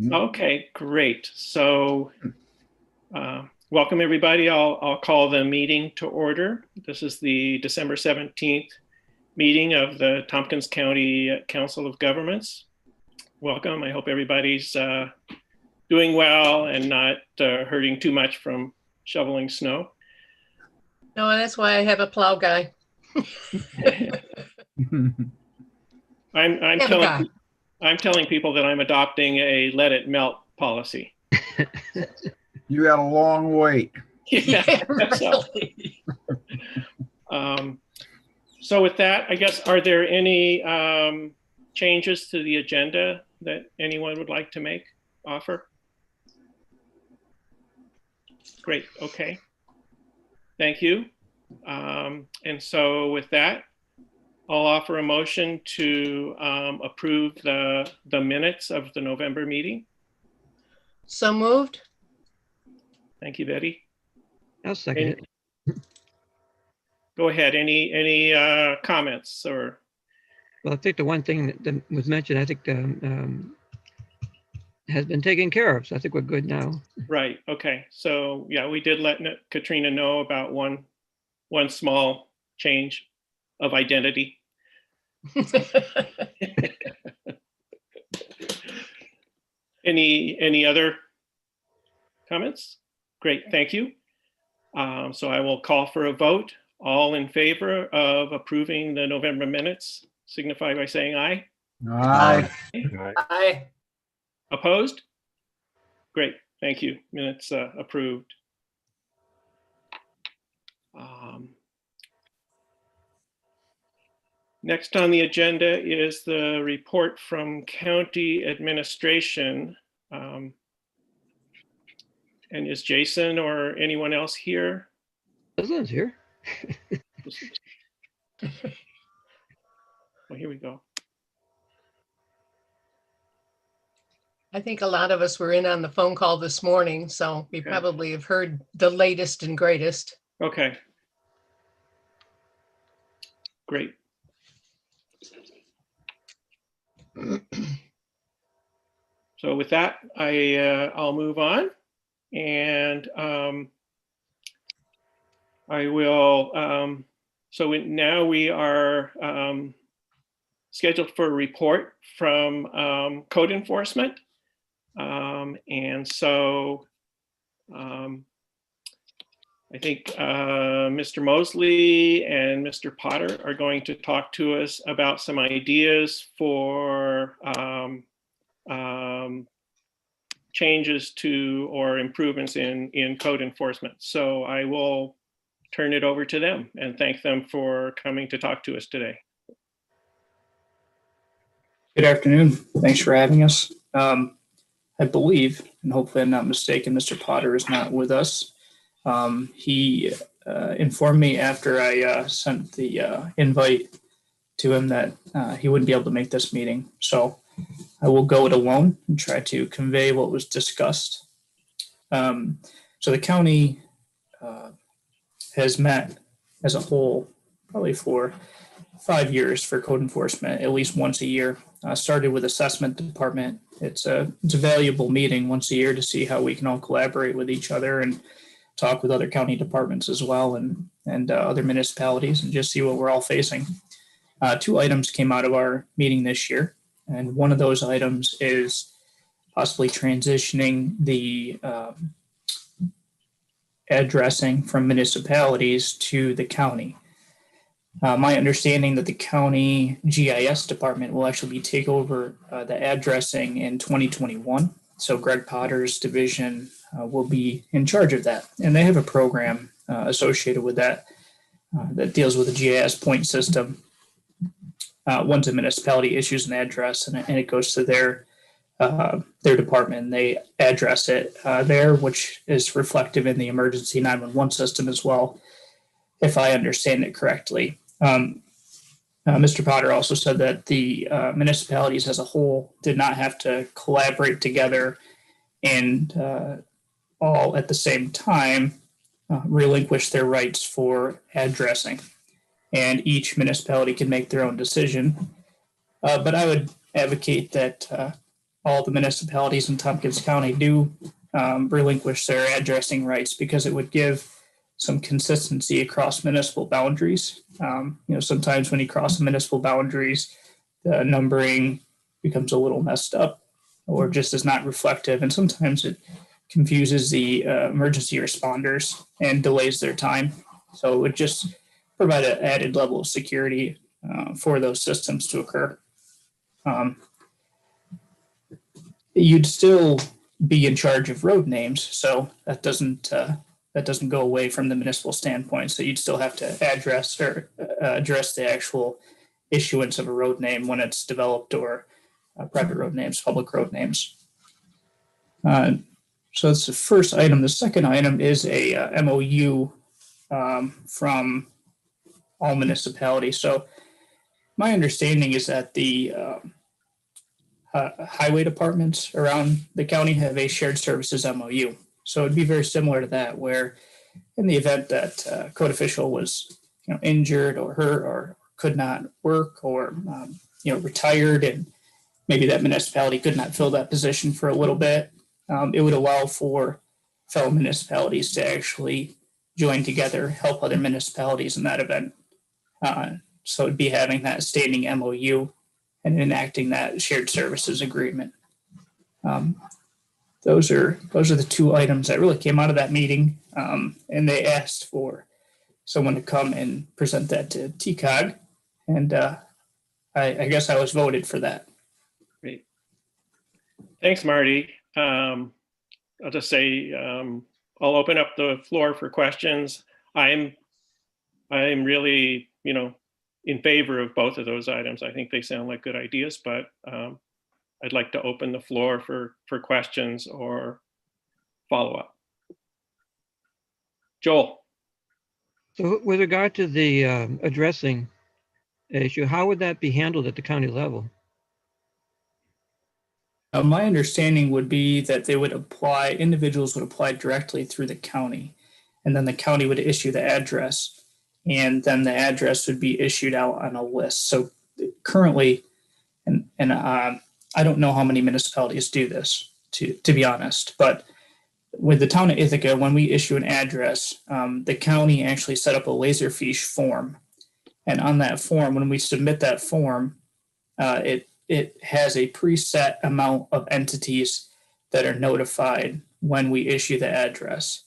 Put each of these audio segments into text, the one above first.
Okay, great. So welcome everybody. I'll call the meeting to order. This is the December 17th meeting of the Tompkins County Council of Governments. Welcome. I hope everybody's doing well and not hurting too much from shoveling snow. No, that's why I have a plow guy. I'm telling people that I'm adopting a let it melt policy. You got a long wait. Yeah, really. So with that, I guess, are there any changes to the agenda that anyone would like to offer? Great, okay. Thank you. And so with that, I'll offer a motion to approve the minutes of the November meeting. So moved. Thank you, Betty. I'll second it. Go ahead. Any comments or? Well, I think the one thing that was mentioned, I think has been taken care of. So I think we're good now. Right. Okay. So yeah, we did let Katrina know about one small change of identity. Any other comments? Great, thank you. So I will call for a vote. All in favor of approving the November minutes signify by saying aye. Aye. Aye. Opposed? Great, thank you. Minutes approved. Next on the agenda is the report from county administration. And is Jason or anyone else here? Jason's here. Well, here we go. I think a lot of us were in on the phone call this morning, so we probably have heard the latest and greatest. Okay. Great. So with that, I'll move on, and I will. So now we are scheduled for a report from code enforcement, and so I think Mr. Mosley and Mr. Potter are going to talk to us about some ideas for changes to or improvements in code enforcement. So I will turn it over to them and thank them for coming to talk to us today. Good afternoon. Thanks for having us. I believe, and hopefully I'm not mistaken, Mr. Potter is not with us. He informed me after I sent the invite to him that he wouldn't be able to make this meeting. So I will go it alone and try to convey what was discussed. So the county has met as a whole probably for 5 years for code enforcement, at least once a year. Started with assessment department. It's a valuable meeting once a year to see how we can all collaborate with each other and talk with other county departments as well and other municipalities and just see what we're all facing. 2 items came out of our meeting this year, and one of those items is possibly transitioning the addressing from municipalities to the county. My understanding that the county GIS department will actually take over the addressing in 2021. So Greg Potter's division will be in charge of that. And they have a program associated with that that deals with the GIS point system. Once a municipality issues an address and it goes to their department, and they address it there, which is reflective in the emergency 911 system as well, if I understand it correctly. Mr. Potter also said that the municipalities as a whole did not have to collaborate together and all at the same time relinquish their rights for addressing. And each municipality can make their own decision. But I would advocate that all the municipalities in Tompkins County do relinquish their addressing rights because it would give some consistency across municipal boundaries. Sometimes when you cross municipal boundaries, the numbering becomes a little messed up or just is not reflective. And sometimes it confuses the emergency responders and delays their time. So it would just provide an added level of security for those systems to occur. You'd still be in charge of road names, so that doesn't go away from the municipal standpoint. So you'd still have to address the actual issuance of a road name when it's developed, or private road names, public road names. So that's the first item. The second item is a MOU from all municipalities. So my understanding is that the highway departments around the county have a shared services MOU. So it'd be very similar to that, where in the event that a code official was injured or hurt or could not work or retired, and maybe that municipality could not fill that position for a little bit, it would allow for fellow municipalities to actually join together, help other municipalities in that event. So it'd be having that standing MOU and enacting that shared services agreement. Those are the two items that really came out of that meeting, and they asked for someone to come and present that to TCOG, and I guess I was voted for that. Great. Thanks, Marty. I'll just say I'll open up the floor for questions. I'm really, in favor of both of those items. I think they sound like good ideas, but I'd like to open the floor for questions or follow-up. Joel. So with regard to the addressing issue, how would that be handled at the county level? My understanding would be that individuals would apply directly through the county, and then the county would issue the address, and then the address would be issued out on a list. So currently, and I don't know how many municipalities do this, to be honest, but with the town of Ithaca, when we issue an address, the county actually set up a Laserfiche form. And on that form, when we submit that form, it has a preset amount of entities that are notified when we issue the address.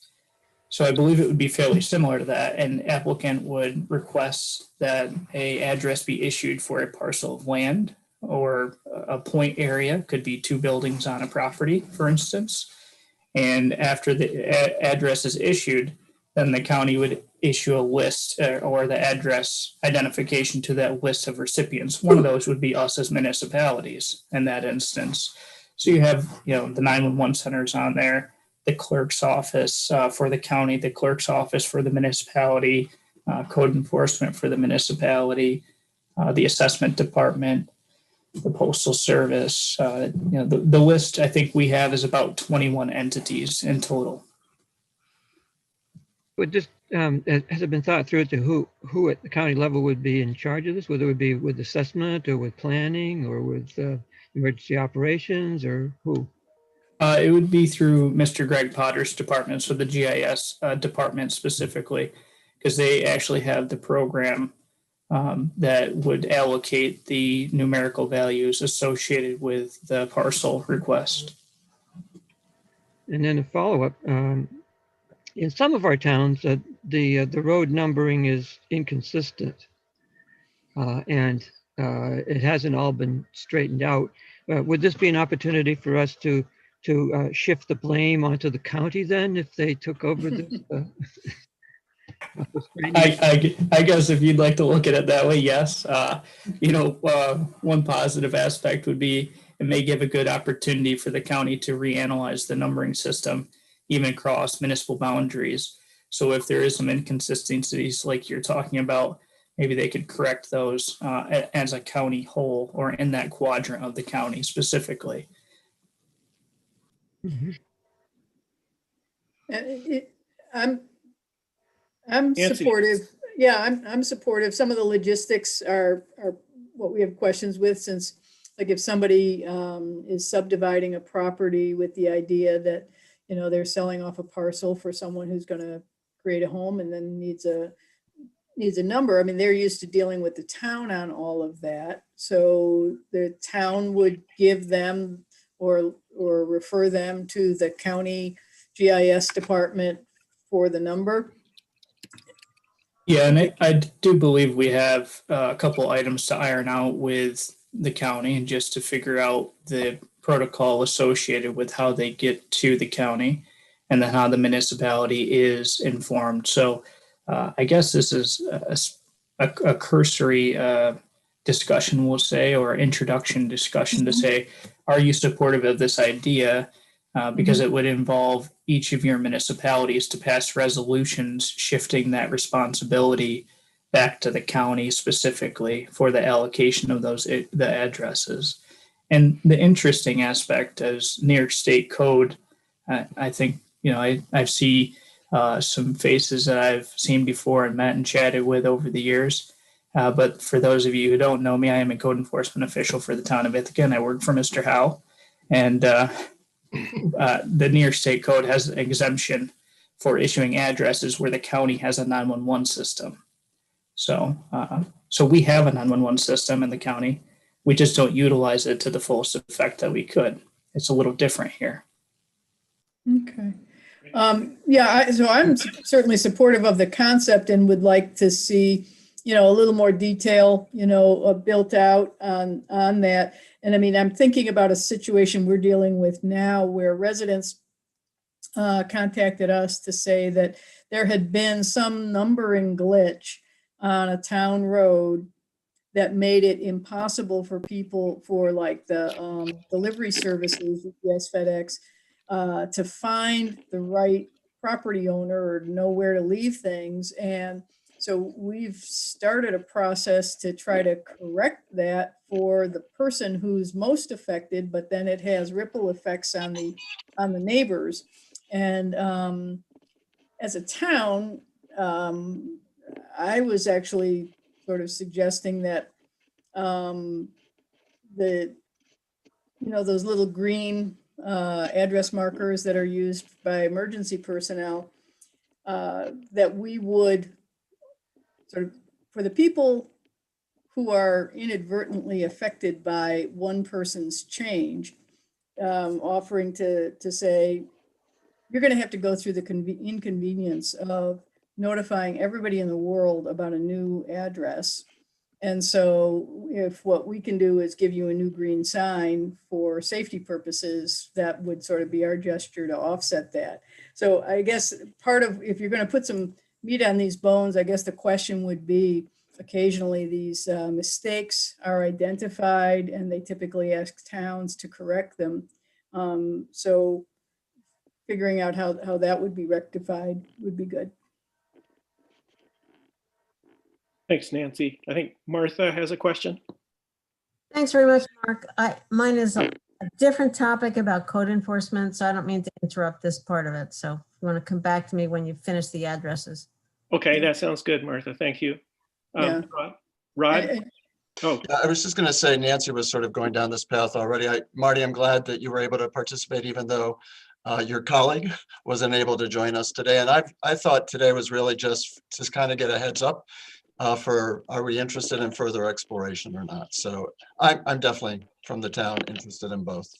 So I believe it would be fairly similar to that. An applicant would request that an address be issued for a parcel of land or a point area, could be 2 buildings on a property, for instance. And after the address is issued, then the county would issue a list or the address identification to that list of recipients. One of those would be us as municipalities in that instance. So you have, the 911 centers on there, the clerk's office for the county, the clerk's office for the municipality, code enforcement for the municipality, the assessment department, the postal service. The list I think we have is about 21 entities in total. But just has it been thought through to who at the county level would be in charge of this? Whether it would be with assessment or with planning or with emergency operations, or who? It would be through Mr. Greg Potter's department, so the GIS department specifically, because they actually have the program that would allocate the numerical values associated with the parcel request. And then a follow-up. In some of our towns, the road numbering is inconsistent, and it hasn't all been straightened out. Would this be an opportunity for us to shift the blame onto the county then, if they took over this? I guess if you'd like to look at it that way, yes. One positive aspect would be it may give a good opportunity for the county to reanalyze the numbering system, even across municipal boundaries. So if there is some inconsistencies like you're talking about, maybe they could correct those as a county whole or in that quadrant of the county specifically. Mm-hmm. I'm Nancy. supportive. Yeah, I'm supportive. Some of the logistics are what we have questions with, since, like if somebody is subdividing a property with the idea that, you know, they're selling off a parcel for someone who's going to create a home and then needs a number. I mean, they're used to dealing with the town on all of that. So the town would give them or refer them to the county GIS department for the number. Yeah, and I do believe we have a couple items to iron out with the county and just to figure out the protocol associated with how they get to the county and then how the municipality is informed. So I guess this is a cursory discussion, we'll say, or introduction discussion to say, are you supportive of this idea? Because it would involve each of your municipalities to pass resolutions shifting that responsibility back to the county specifically for the allocation of the addresses. And the interesting aspect is New York State Code. I think, you know, I see some faces that I've seen before and met and chatted with over the years. But for those of you who don't know me, I am a code enforcement official for the town of Ithaca, and I work for Mr. Howe. And the New York State Code has an exemption for issuing addresses where the county has a 911 system. So we have a 911 system in the county. We just don't utilize it to the fullest effect that we could. It's a little different here. Okay. So I'm certainly supportive of the concept and would like to see, you know, a little more detail, you know, built out on that. And I mean, I'm thinking about a situation we're dealing with now where residents contacted us to say that there had been some numbering glitch on a town road that made it impossible for people, for like the delivery services, UPS, FedEx, to find the right property owner or know where to leave things. And so we've started a process to try to correct that for the person who's most affected, but then it has ripple effects on the neighbors. And as a town, I was actually sort of suggesting that those little green address markers that are used by emergency personnel, that we would sort of, for the people who are inadvertently affected by one person's change, offering to say, you're going to have to go through the inconvenience of notifying everybody in the world about a new address. And so if what we can do is give you a new green sign for safety purposes, that would sort of be our gesture to offset that. So I guess part of, if you're going to put some meat on these bones, I guess the question would be, occasionally these mistakes are identified and they typically ask towns to correct them. So figuring out how that would be rectified would be good. Thanks, Nancy. I think Martha has a question. Thanks very much, Mark. Mine is a different topic about code enforcement, so I don't mean to interrupt this part of it. So if you want to come back to me when you finish the addresses. Okay, that sounds good, Martha. Thank you. Yeah. Rod? Oh, I was just going to say, Nancy was sort of going down this path already. Marty, I'm glad that you were able to participate, even though your colleague wasn't able to join us today. And I thought today was really just to kind of get a heads up for, are we interested in further exploration or not? So I'm definitely, from the town, interested in both.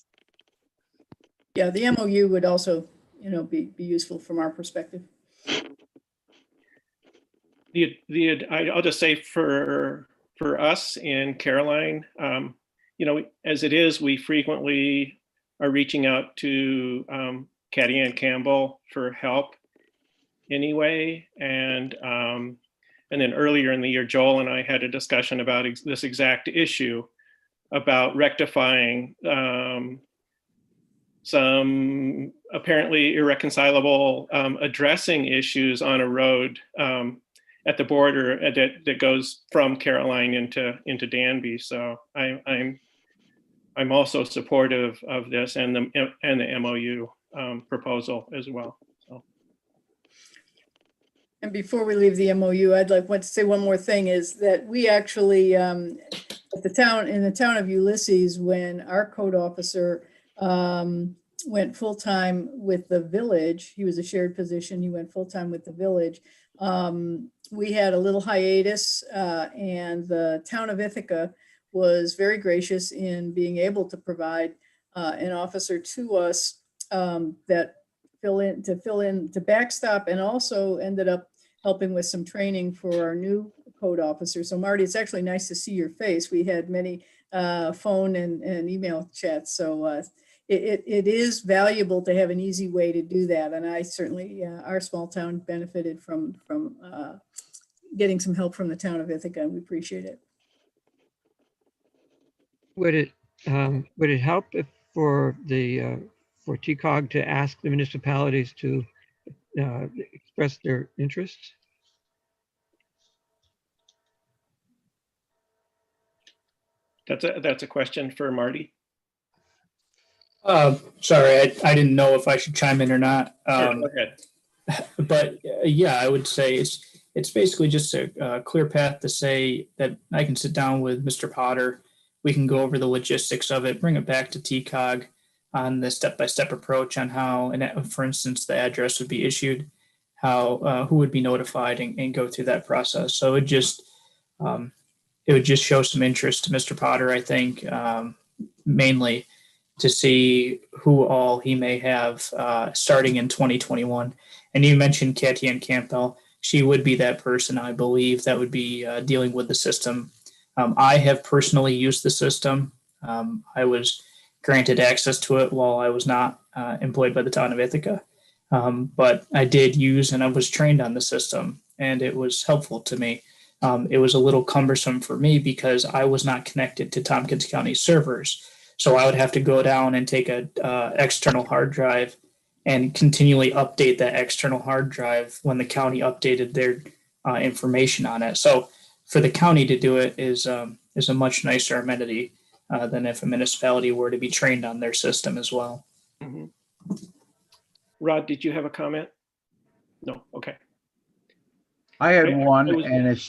Yeah, the MOU would also, be useful from our perspective. I'll just say for us in Caroline, as it is, we frequently are reaching out to Catty Ann Campbell for help anyway. And then earlier in the year, Joel and I had a discussion about this exact issue about rectifying some apparently irreconcilable addressing issues on a road at the border that goes from Caroline into Danby. So I'm also supportive of this and the MOU proposal as well. So. And before we leave the MOU, I'd like to say one more thing, is that we actually At in the town of Ulysses, when our code officer went full-time with the village, he was a shared position, he went full-time with the village. We had a little hiatus and the town of Ithaca was very gracious in being able to provide an officer to us that to backstop, and also ended up helping with some training for our new code officer. So Marty, it's actually nice to see your face. We had many phone and email chats. So it is valuable to have an easy way to do that. And I certainly, our small town benefited from getting some help from the town of Ithaca, and we appreciate it. Would it help if for TCOG to ask the municipalities to express their interests? That's a question for Marty. Sorry, I didn't know if I should chime in or not. Sure, go ahead. But yeah, I would say it's basically just a clear path to say that I can sit down with Mr. Potter. We can go over the logistics of it, bring it back to TCOG on the step-by-step approach on how, for instance, the address would be issued, how who would be notified, and go through that process. So it would just show some interest to Mr. Potter, I think, mainly to see who all he may have starting in 2021. And you mentioned Katie Campbell. She would be that person, I believe, that would be dealing with the system. I have personally used the system. I was granted access to it while I was not employed by the town of Ithaca. But I did use and I was trained on the system, and it was helpful to me. It was a little cumbersome for me because I was not connected to Tompkins County servers. So I would have to go down and take an external hard drive and continually update that external hard drive when the county updated their information on it. So for the county to do it is a much nicer amenity than if a municipality were to be trained on their system as well. Mm-hmm. Rod, did you have a comment? No, okay. I had one, and it's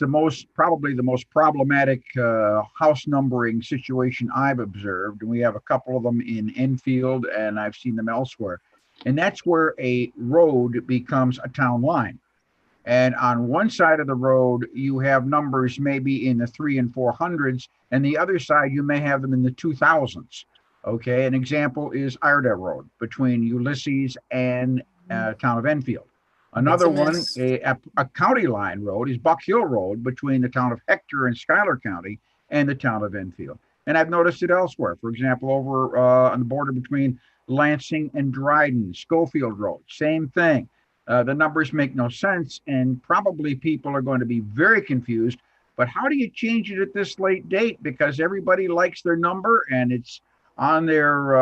probably the most problematic house numbering situation I've observed. And we have a couple of them in Enfield, and I've seen them elsewhere. And that's where a road becomes a town line. And on one side of the road, you have numbers maybe in the 300s and 400s, and the other side, you may have them in the 2000s. Okay, an example is Iredell Road between Ulysses and town of Enfield. Another one, a county line road, is Buck Hill Road between the town of Hector and Schuyler County and the town of Enfield. And I've noticed it elsewhere. For example, over on the border between Lansing and Dryden, Schofield Road, same thing. The numbers make no sense, and probably people are going to be very confused. But how do you change it at this late date? Because everybody likes their number, and it's on their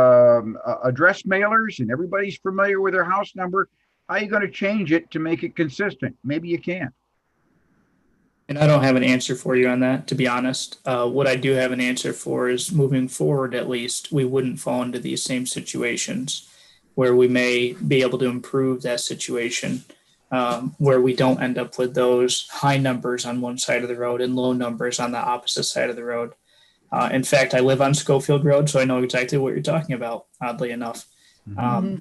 address mailers, and everybody's familiar with their house number. How are you going to change it to make it consistent? Maybe you can't. And I don't have an answer for you on that, to be honest. What I do have an answer for is moving forward, at least, we wouldn't fall into these same situations where we may be able to improve that situation, where we don't end up with those high numbers on one side of the road and low numbers on the opposite side of the road. In fact, I live on Schofield Road, so I know exactly what you're talking about, oddly enough.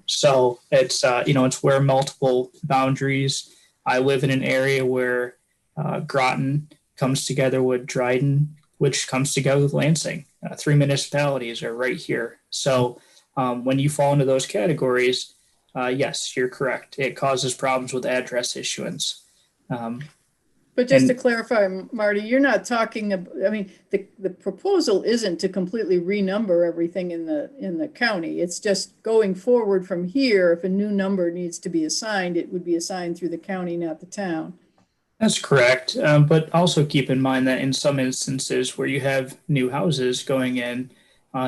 So it's, it's where multiple boundaries. I live in an area where Groton comes together with Dryden, which comes together with Lansing. 3 municipalities are right here. So when you fall into those categories, yes, you're correct. It causes problems with address issuance. But just to clarify, Marty, you're not talking about, I mean, the proposal isn't to completely renumber everything in the county. It's just going forward from here. If a new number needs to be assigned, it would be assigned through the county, not the town. That's correct. But also keep in mind that in some instances where you have new houses going in,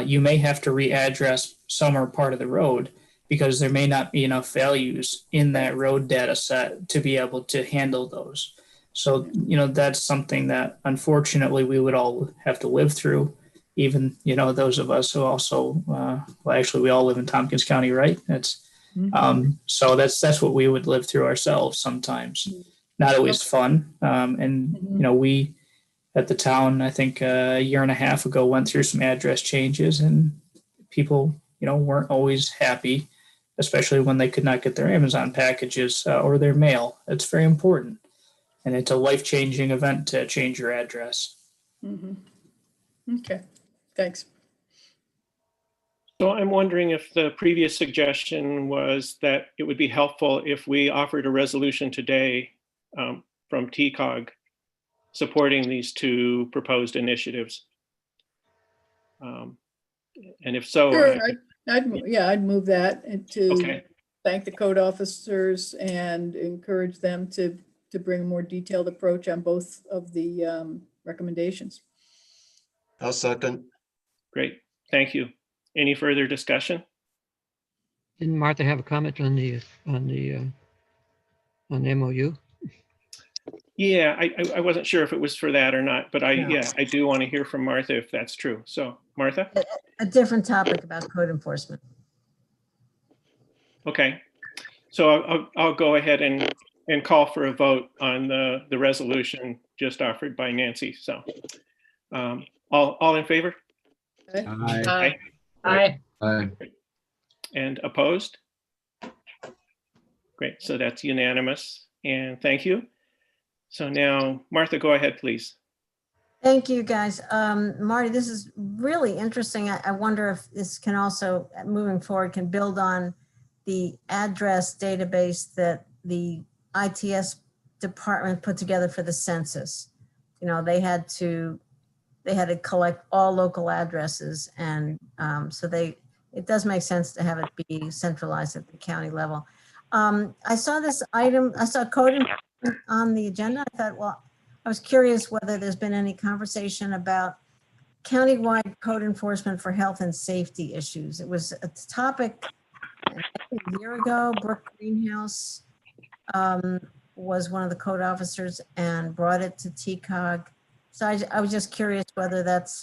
you may have to readdress some or part of the road because there may not be enough values in that road data set to be able to handle those. So, that's something that unfortunately we would all have to live through. Even, those of us who also, we all live in Tompkins County, right? So that's what we would live through ourselves sometimes. Not always fun. We at the town, I think a year and a half ago, went through some address changes, and people, weren't always happy, especially when they could not get their Amazon packages or their mail. It's very important. And it's a life-changing event to change your address. Mhm. Okay, thanks. So I'm wondering if the previous suggestion was that it would be helpful if we offered a resolution today from TCOG supporting these two proposed initiatives. And if so, Sure, I'd move that and to okay, thank the code officers and encourage them to bring a more detailed approach on both of the recommendations. I'll second. great. Thank you. Any further discussion? Didn't Martha have a comment on the MOU? Yeah, I wasn't sure if it was for that or not, but No. I do want to hear from Martha if that's true. So Martha? A different topic about code enforcement. Okay. So I'll go ahead and call for a vote on the resolution just offered by Nancy. So all in favor Aye. Aye. Aye. and opposed? Great. So that's unanimous. And thank you. So now, Martha, go ahead, please. Thank you, guys. Marty, this is really interesting. I wonder if this can also, moving forward, can build on the address database that the ITS department put together for the census. They had to collect all local addresses, and so it does make sense to have it be centralized at the county level. I saw this item, I saw code enforcement on the agenda. I thought, well, I was curious whether there's been any conversation about countywide code enforcement for health and safety issues. It was a topic a year ago. Brooke Greenhouse was one of the code officers and brought it to TCOG. So I was just curious whether that's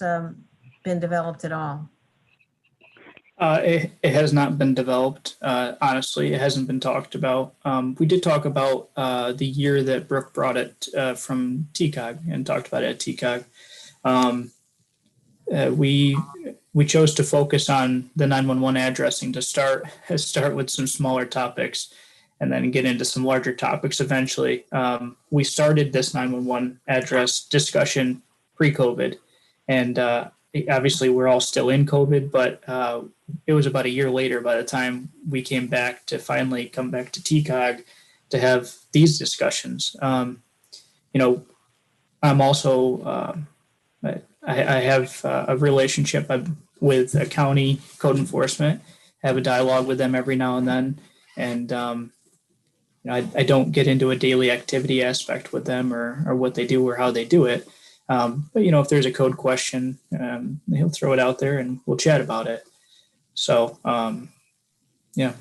been developed at all. It has not been developed. Honestly, it hasn't been talked about. We did talk about the year that Brooke brought it from TCOG and talked about it at TCOG. We chose to focus on the 911 addressing to start with some smaller topics and then get into some larger topics eventually. We started this 911 address discussion pre-COVID, and obviously we're all still in COVID, but it was about a year later by the time we came back to finally come back to TCOG to have these discussions. I'm also, I have a relationship with a county code enforcement, have a dialogue with them every now and then. And I don't get into a daily activity aspect with them or what they do or how they do it. But, if there's a code question, he'll throw it out there and we'll chat about it. So, yeah.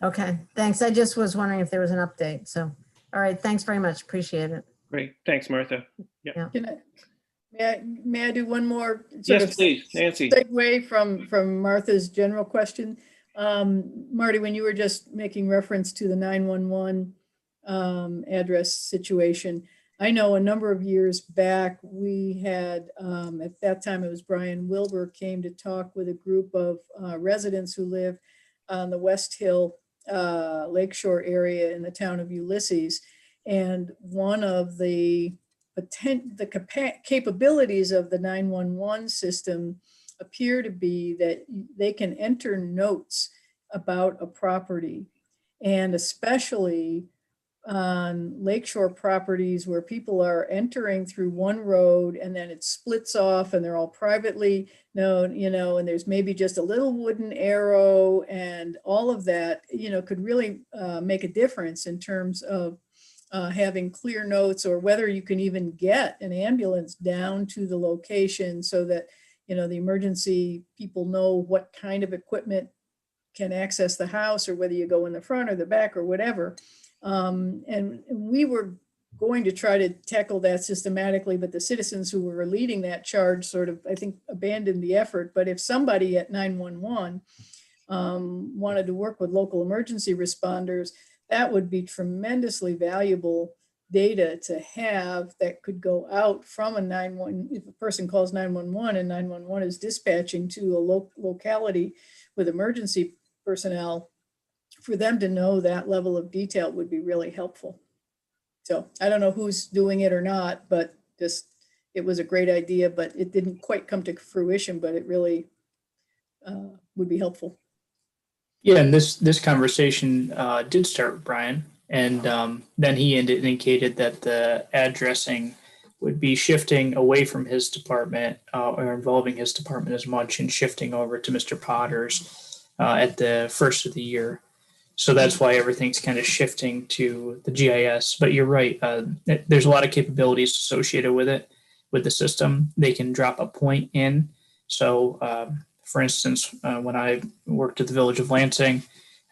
Okay, thanks. I just was wondering if there was an update. So, all right, thanks very much. Appreciate it. Great. Thanks, Martha. Yeah. May I do one more? Yes, please, Nancy. Segue from Martha's general question. Marty, when you were just making reference to the 911 address situation, I know a number of years back we had, at that time it was Brian Wilbur came to talk with a group of residents who live on the West Hill Lakeshore area in the town of Ulysses. And one of the capabilities of the 911 system appear to be that they can enter notes about a property, and especially on lakeshore properties where people are entering through one road and then it splits off and they're all privately known, and there's maybe just a little wooden arrow, and all of that, could really make a difference in terms of having clear notes, or whether you can even get an ambulance down to the location so that, the emergency people know what kind of equipment can access the house, or whether you go in the front or the back or whatever. And we were going to try to tackle that systematically, but the citizens who were leading that charge sort of, I think, abandoned the effort. But if somebody at 911 wanted to work with local emergency responders, that would be tremendously valuable data to have that could go out from a 911. If a person calls 911 and 911 is dispatching to a locality with emergency personnel, for them to know that level of detail would be really helpful. So I don't know who's doing it or not, but just, it was a great idea, but it didn't quite come to fruition, but it really would be helpful. Yeah, and this conversation did start with Brian, and then he indicated that the addressing would be shifting away from his department or involving his department as much, and shifting over to Mr. Potter's at the first of the year. So that's why everything's kind of shifting to the GIS. But you're right, there's a lot of capabilities associated with it, with the system. They can drop a point in. So for instance, when I worked at the Village of Lansing,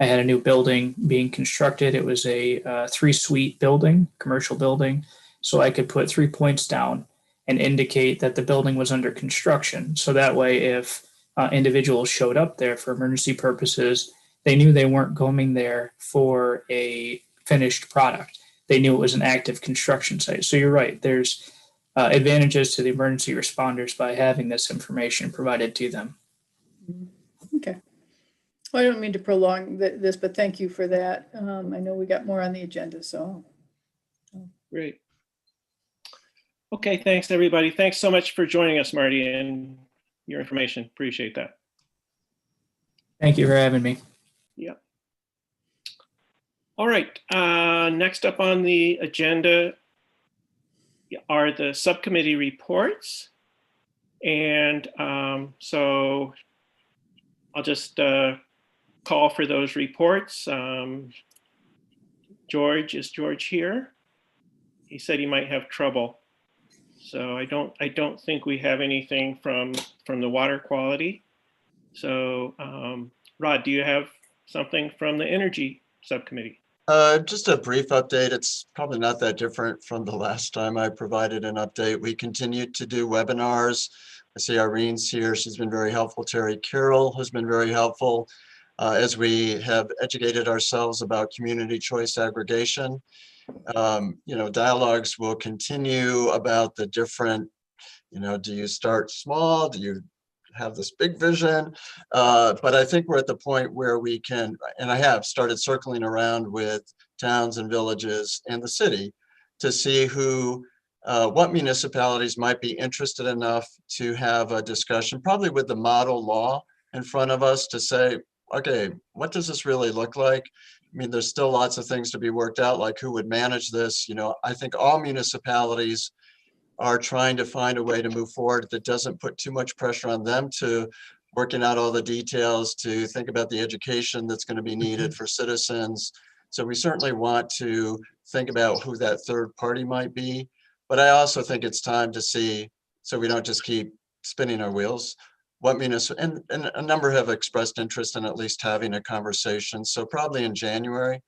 I had a new building being constructed. It was a 3-suite building, commercial building. So I could put 3 points down and indicate that the building was under construction. So that way, if individuals showed up there for emergency purposes, they knew they weren't going there for a finished product. They knew it was an active construction site. So you're right. There's advantages to the emergency responders by having this information provided to them. Okay. Well, I don't mean to prolong this, but thank you for that. I know we got more on the agenda, so. Great. Okay, thanks everybody. Thanks so much for joining us, Marty, and your information. Appreciate that. Thank you for having me. Yeah. All right, next up on the agenda are the subcommittee reports. And so I'll just call for those reports. George, is George here? He said he might have trouble. So I don't think we have anything from the water quality. So Rod, do you have something from the energy subcommittee? Just a brief update. It's probably not that different from the last time I provided an update. We continue to do webinars. I see Irene's here. She's been very helpful. Terry Carroll has been very helpful as we have educated ourselves about community choice aggregation. Dialogues will continue about the different, do you start small? Do you have this big vision? But I think we're at the point where we can, and I have started circling around with towns and villages and the city to see what municipalities might be interested enough to have a discussion, probably with the model law in front of us, to say, okay, what does this really look like? I mean, there's still lots of things to be worked out, like who would manage this. I think all municipalities are trying to find a way to move forward that doesn't put too much pressure on them to working out all the details, to think about the education that's going to be needed for citizens. So we certainly want to think about who that third party might be. But I also think it's time to see, so we don't just keep spinning our wheels, what and a number have expressed interest in at least having a conversation. So probably in January,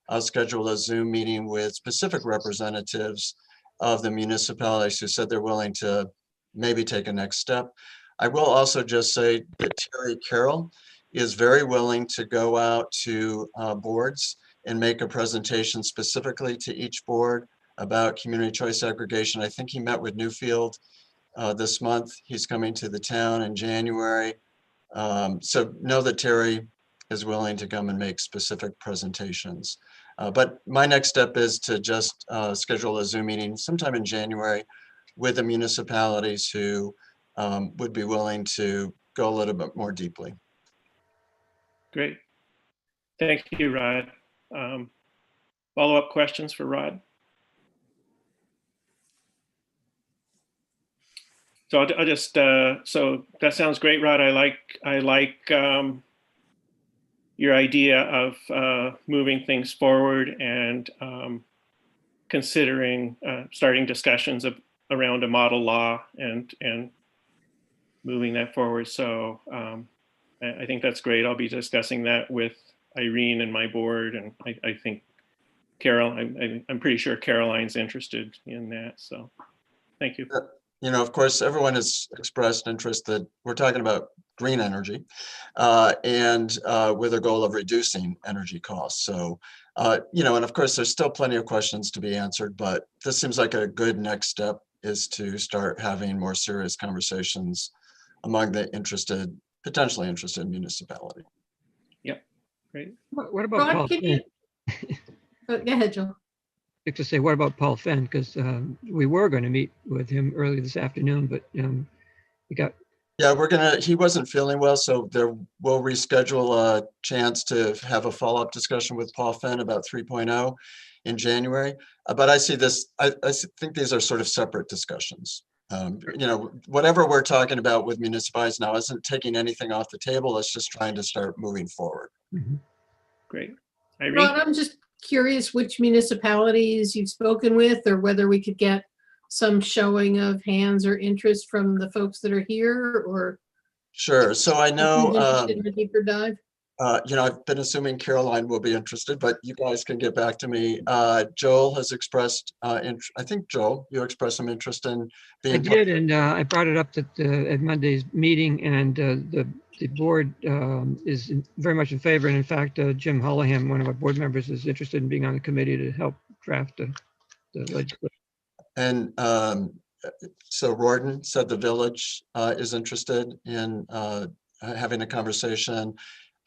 I'll schedule a Zoom meeting with specific representatives of the municipalities who said they're willing to maybe take a next step. I will also just say that Terry Carroll is very willing to go out to boards and make a presentation specifically to each board about community choice aggregation. I think he met with Newfield this month. He's coming to the town in January. So know that Terry is willing to come and make specific presentations. But my next step is to just schedule a Zoom meeting sometime in January with the municipalities who would be willing to go a little bit more deeply. Great. Thank you, Rod. Follow-up questions for Rod? So I'll just, so that sounds great, Rod. I like your idea of moving things forward and considering starting discussions around a model law and moving that forward. So I think that's great. I'll be discussing that with Irene and my board, and I think Carol, I'm pretty sure Caroline's interested in that. So thank you. of course, everyone has expressed interest that we're talking about green energy and with a goal of reducing energy costs. So, and of course, there's still plenty of questions to be answered, but this seems like a good next step is to start having more serious conversations among the potentially interested municipality. Yep, great. What about Paul Rod, can Fenn? you? Oh, go ahead, Joel. Like to say, what about Paul Fenn? Because we were going to meet with him early this afternoon, but we got. Yeah, he wasn't feeling well, so we'll reschedule a chance to have a follow-up discussion with Paul Fenn about 3.0 in January. But I see this, I think these are sort of separate discussions. Whatever we're talking about with municipalities now isn't taking anything off the table. It's just trying to start moving forward. Mhm. Great. Irene? Rod, I'm just curious which municipalities you've spoken with, or whether we could get some showing of hands or interest from the folks that are here, or Sure. So I who's know, interested in a deeper dive. I've been assuming Caroline will be interested, but you guys can get back to me. Joel has expressed, I think, Joel, you expressed some interest in I being. did, and I brought it up at Monday's meeting, and the board is very much in favor. And in fact, Jim Hollahan, one of our board members, is interested in being on the committee to help draft the legislation. And so Rorden said the village is interested in having a conversation.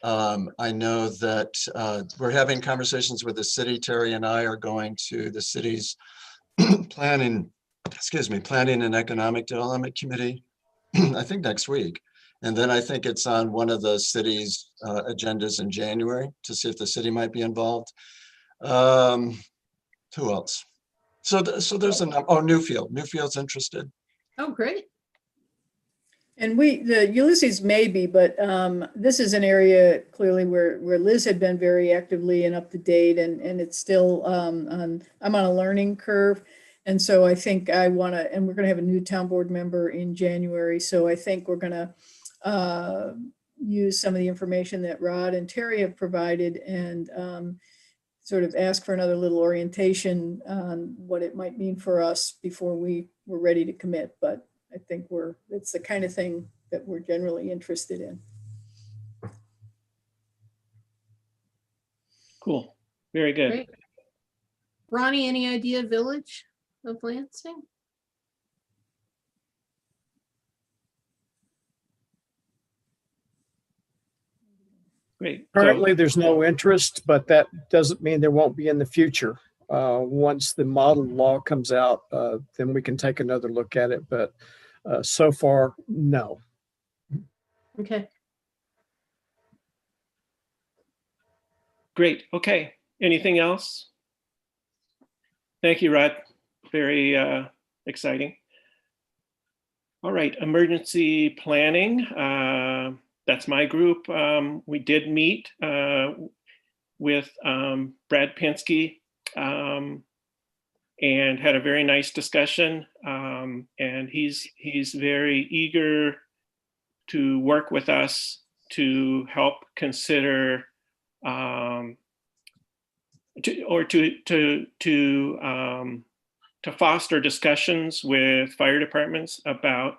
I know that we're having conversations with the city. Terry and I are going to the city's planning and economic development committee, I think next week. And then I think it's on one of the city's agendas in January to see if the city might be involved. Who else? So there's Newfield's interested. Oh, great. And the Ulysses may be, but this is an area clearly where Liz had been very actively and up to date, and it's still I'm on a learning curve. And so I think and we're going to have a new town board member in January. So I think we're going to use some of the information that Rod and Terry have provided and sort of ask for another little orientation on what it might mean for us before we're ready to commit. But I think it's the kind of thing that we're generally interested in. Cool. Very good. Great. Ronnie, any idea Village of Lansing? Great. Currently, there's no interest, but that doesn't mean there won't be in the future. Once the model law comes out, then we can take another look at it. But so far, no. Okay. Great. Okay. Anything else? Thank you, Rod. Very exciting. All right. Emergency planning. That's my group. We did meet with Brad Pinsky and had a very nice discussion. And he's very eager to work with us to help consider to foster discussions with fire departments about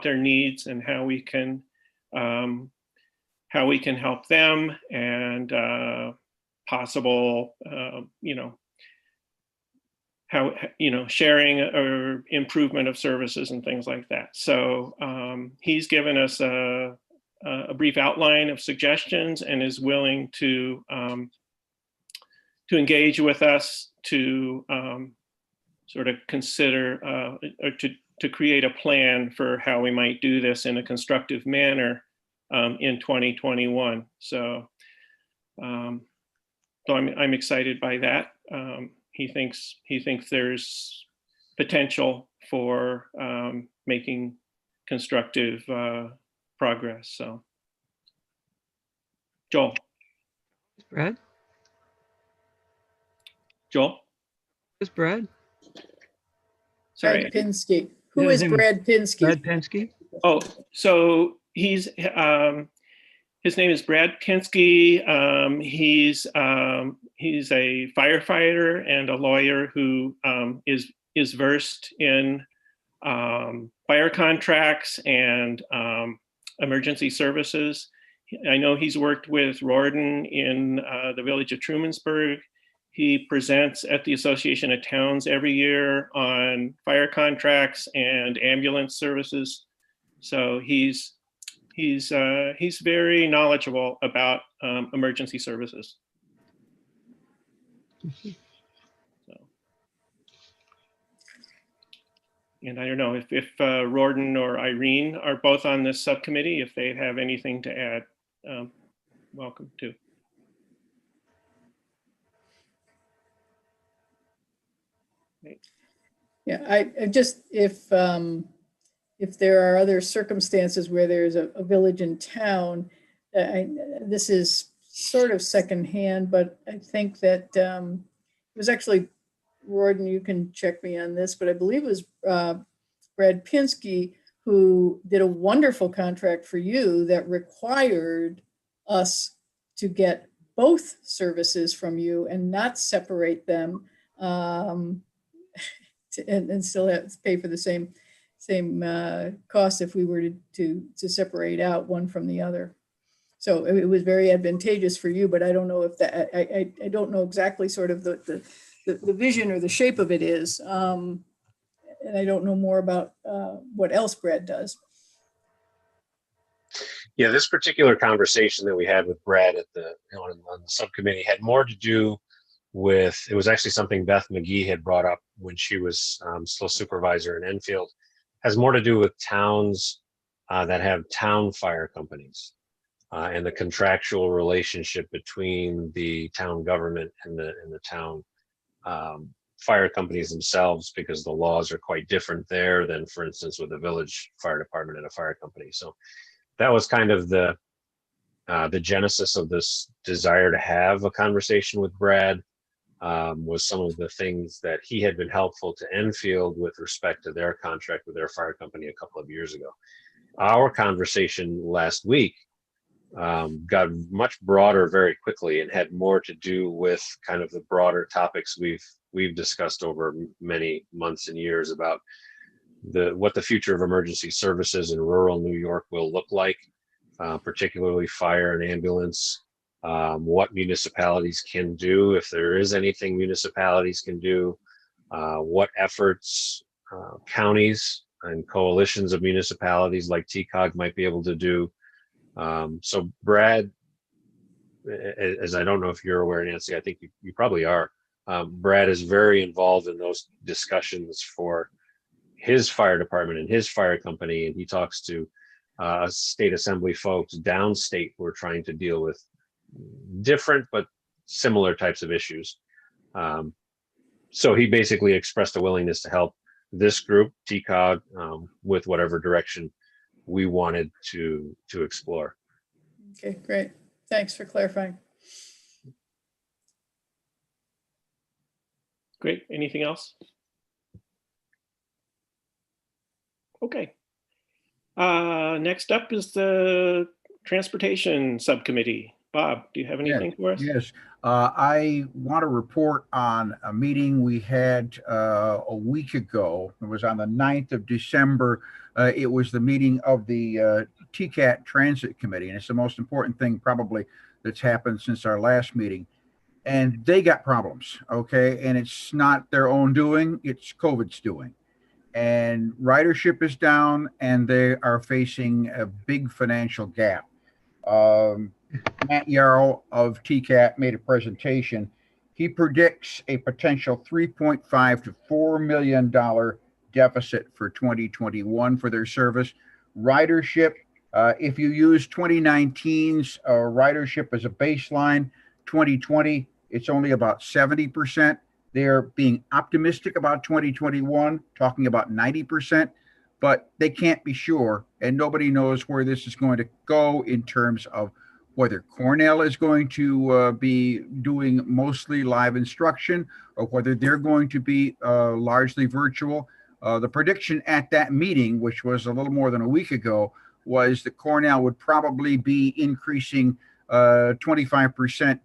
their needs and how we can help them, and possible sharing or improvement of services and things like that. So he's given us a brief outline of suggestions and is willing to engage with us to sort of consider or to create a plan for how we might do this in a constructive manner in 2021. So I'm excited by that. He thinks there's potential for making constructive progress. So, Joel. Brad? Joel? Who's Brad? Sorry. Brad Pinsky. Who is Brad Pinsky? Brad Pinsky? Oh, so his name is Brad Pinsky. He's a firefighter and a lawyer who is versed in fire contracts and emergency services. I know he's worked with Rorden in the village of Trumansburg. He presents at the Association of Towns every year on fire contracts and ambulance services. So he's very knowledgeable about emergency services. So, and I don't know if Rorden or Irene are both on this subcommittee, if they have anything to add, welcome to. Yeah, I just, if there are other circumstances where there's a village in town, this is sort of secondhand, but I think that it was actually, Rorden, you can check me on this, but I believe it was Brad Pinsky who did a wonderful contract for you that required us to get both services from you and not separate them, and still have to pay for the same cost if we were to separate out one from the other. So it was very advantageous for you, but I don't know if that, I don't know exactly sort of the vision or the shape of it is. And I don't know more about what else Brad does. Yeah, this particular conversation that we had with Brad at on the subcommittee had more to do with, it was actually something Beth McGee had brought up when she was still supervisor in Enfield, has more to do with towns that have town fire companies and the contractual relationship between the town government and the town fire companies themselves, because the laws are quite different there than, for instance, with a village fire department and a fire company. So that was kind of the genesis of this desire to have a conversation with Brad. Was some of the things that he had been helpful to Enfield with respect to their contract with their fire company a couple of years ago. Our conversation last week got much broader very quickly and had more to do with kind of the broader topics we've discussed over many months and years about what the future of emergency services in rural New York will look like, particularly fire and ambulance. What municipalities can do, if there is anything municipalities can do, what efforts counties and coalitions of municipalities like TCOG might be able to do. So Brad, as I don't know if you're aware, Nancy, I think you probably are. Brad is very involved in those discussions for his fire department and his fire company, and he talks to state assembly folks downstate who are trying to deal with different but similar types of issues. So he basically expressed a willingness to help this group, TCOG, with whatever direction we wanted to explore. Okay, great. Thanks for clarifying. Great. Anything else? Okay. Next up is the Transportation Subcommittee. Bob, do you have anything for us? Yes. I want to report on a meeting we had a week ago. It was on the 9th of December. It was the meeting of the TCAT Transit Committee, and it's the most important thing probably that's happened since our last meeting. And they got problems, okay? And it's not their own doing, it's COVID's doing. And ridership is down, and they are facing a big financial gap. Matt Yarrow of TCAT made a presentation. He predicts a potential $3.5 to $4 million deficit for 2021 for their service. Ridership, if you use 2019's ridership as a baseline, 2020, it's only about 70%. They're being optimistic about 2021, talking about 90%, but they can't be sure, and nobody knows where this is going to go in terms of whether Cornell is going to be doing mostly live instruction or whether they're going to be largely virtual. The prediction at that meeting, which was a little more than a week ago, was that Cornell would probably be increasing 25%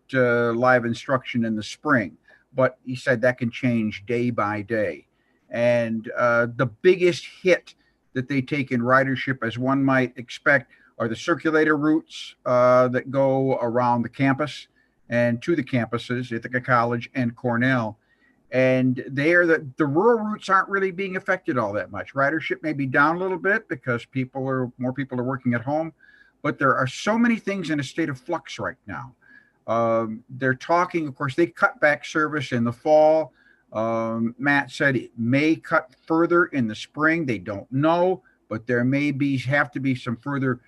live instruction in the spring. But he said that can change day by day. And the biggest hit that they take in ridership, as one might expect, are the circulator routes that go around the campus and to the campuses, Ithaca College and Cornell. And there, the rural routes aren't really being affected all that much. Ridership may be down a little bit because more people are working at home, but there are so many things in a state of flux right now. They're talking, of course, they cut back service in the fall. Matt said it may cut further in the spring. They don't know, but there may have to be some further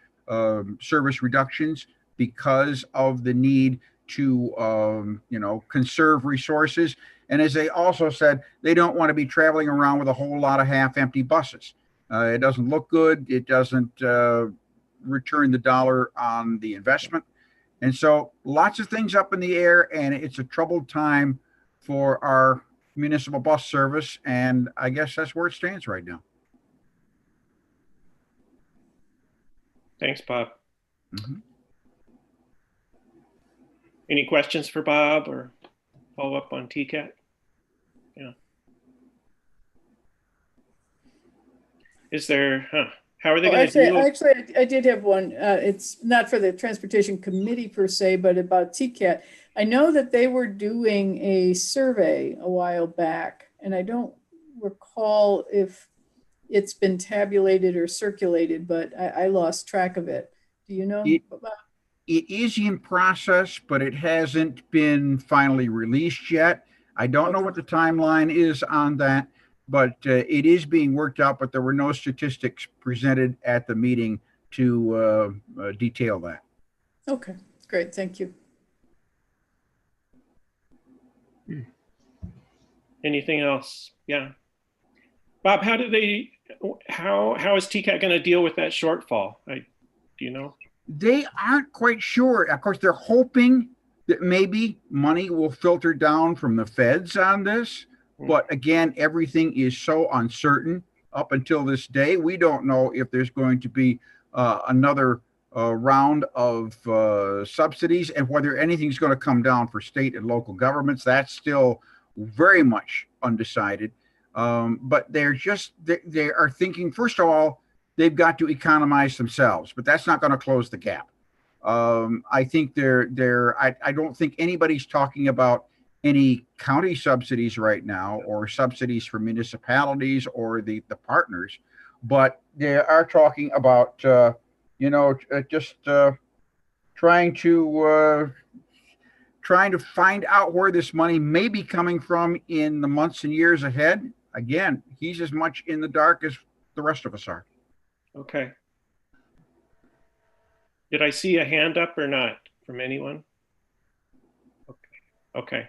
service reductions because of the need to, conserve resources. And as they also said, they don't want to be traveling around with a whole lot of half-empty buses. It doesn't look good. It doesn't return the dollar on the investment. And so lots of things up in the air, and it's a troubled time for our municipal bus service. And I guess that's where it stands right now. Thanks, Bob. Mm-hmm. Any questions for Bob or follow up on TCAT? Yeah. Is there, how are they going to deal? Actually, I did have one. It's not for the Transportation Committee per se, but about TCAT. I know that they were doing a survey a while back, and I don't recall if it's been tabulated or circulated, but I lost track of it. Do you know? It is in process, but it hasn't been finally released yet. I don't know what the timeline is on that, but it is being worked out, but there were no statistics presented at the meeting to detail that. Okay, great. Thank you. Anything else? Yeah. Bob, how is TCAT going to deal with that shortfall? Do you know? They aren't quite sure. Of course, they're hoping that maybe money will filter down from the feds on this. But again, everything is so uncertain up until this day. We don't know if there's going to be another round of subsidies and whether anything's going to come down for state and local governments. That's still very much undecided. But they are thinking, first of all, they've got to economize themselves, but that's not going to close the gap. I think I don't think anybody's talking about any county subsidies right now or subsidies for municipalities or the partners, but they are talking about, just trying to find out where this money may be coming from in the months and years ahead. Again, he's as much in the dark as the rest of us are. Okay. Did I see a hand up or not from anyone? Okay.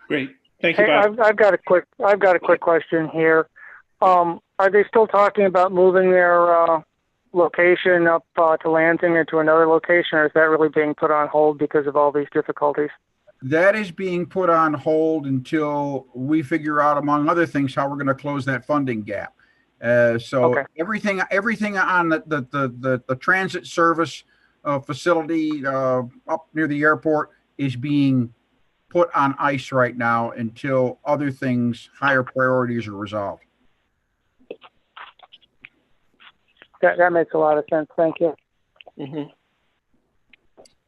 Great. Thank you, Bob. I've got a quick question here. Are they still talking about moving their location up to Lansing or to another location, or is that really being put on hold because of all these difficulties? That is being put on hold until we figure out, among other things, how we're going to close that funding gap. Okay. Everything on the transit service facility up near the airport is being put on ice right now until other things, higher priorities, are resolved. That makes a lot of sense. Thank you. Mm-hmm.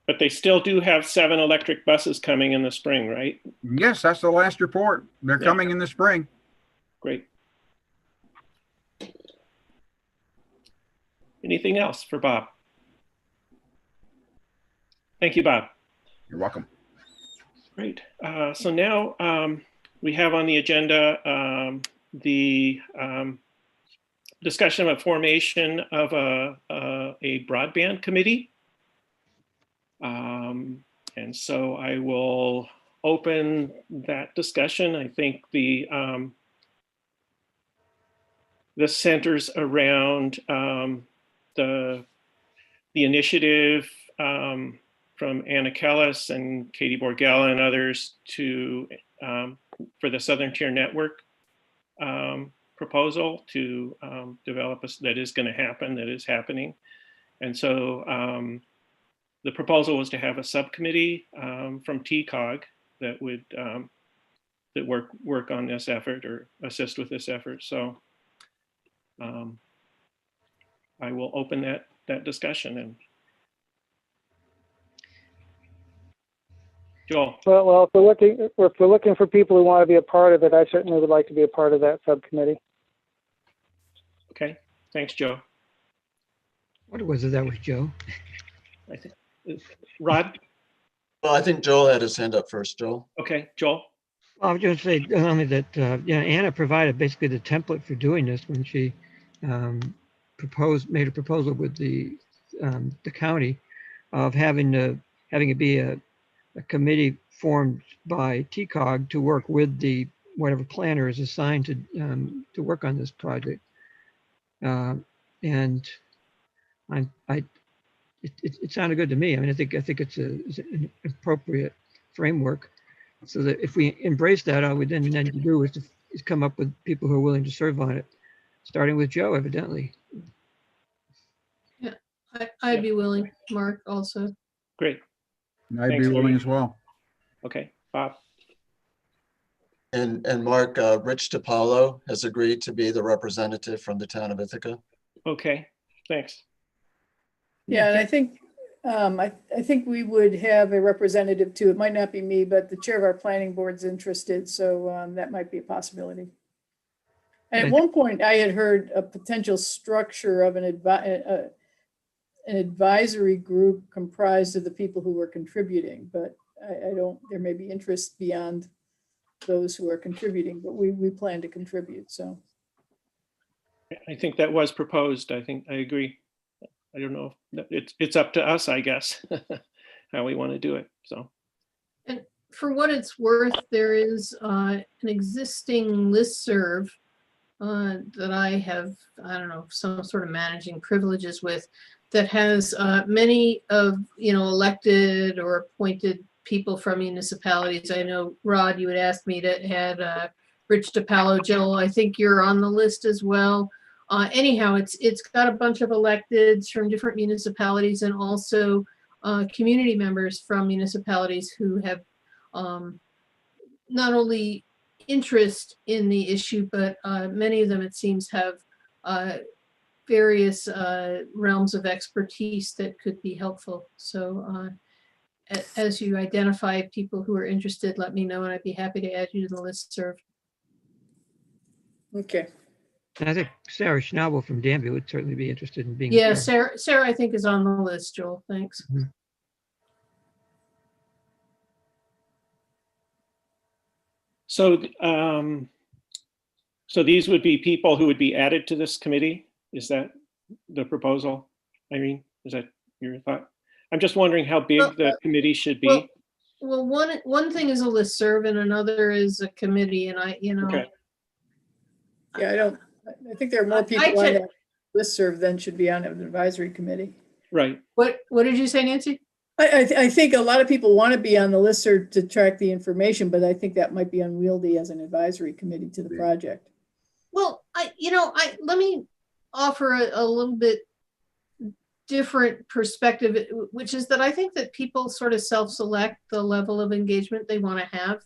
But they still do have 7 electric buses coming in the spring, right? Yes, that's the last report. They're coming in the spring. Great. Anything else for Bob? Thank you, Bob. You're welcome. Great. So now we have on the agenda the discussion of formation of a broadband committee. And so I will open that discussion. I think this centers around the initiative from Anna Kellis and Katie Borgella and others for the Southern Tier Network proposal to develop that is going to happen, that is happening. And so the proposal was to have a subcommittee from TCOG that would that work on this effort or assist with this effort. So I will open that discussion. And Joel. Well, if we're looking for people who want to be a part of it, I certainly would like to be a part of that subcommittee. Okay, thanks, Joe. What was it? That was Joe. I think Rod. Well, I think Joel had his hand up first. Joel. Okay, Joel. I was going to say only that Anna provided basically the template for doing this when she made a proposal with the county of having it be a committee formed by TCOG to work with the whatever planner is assigned to work on this project. And it sounded good to me. I mean, I think it's an appropriate framework, so that if we embrace that, all we then need to do is come up with people who are willing to serve on it, starting with Joe, evidently. Yeah, I'd be willing. Mark also. Great. I'd be willing as well. Okay, Bob. And Mark, Rich DiPaolo has agreed to be the representative from the town of Ithaca. Okay, thanks. Yeah, and I think I think we would have a representative too. It might not be me, but the chair of our planning board's interested, so that might be a possibility. And at one point, I had heard a potential structure of an advisory group comprised of the people who were contributing, but I don't. There may be interest beyond those who are contributing, but we plan to contribute. So I think that was proposed. I agree. I don't know. It's up to us, I guess, how we want to do it. So, and for what it's worth, there is an existing listserv that I have, I don't know, some sort of managing privileges with, that has many of, elected or appointed people from municipalities. I know, Rod, you had asked me to add Rich DiPaolo. Joel, I think you're on the list as well. Anyhow, it's got a bunch of electeds from different municipalities and also community members from municipalities who have not only interest in the issue, but many of them, it seems, have various realms of expertise that could be helpful. So as you identify people who are interested, let me know and I'd be happy to add you to the listserv. okay. And I think Sarah Schnabel from Danville would certainly be interested in being. Yeah, Sarah, I think, is on the list, Joel. Thanks. Mm-hmm. So, so these would be people who would be added to this committee. Is that the proposal, Irene? Is that your thought? I'm just wondering how big the committee should be. Well, one thing is a listserv and another is a committee, and Okay. Yeah, I think there are more people on that listserv than should be on an advisory committee. Right. What did you say, Nancy? I think a lot of people want to be on the listserv to track the information, but I think that might be unwieldy as an advisory committee to the project. Well, let me offer a little bit different perspective, which is that I think that people sort of self-select the level of engagement they want to have.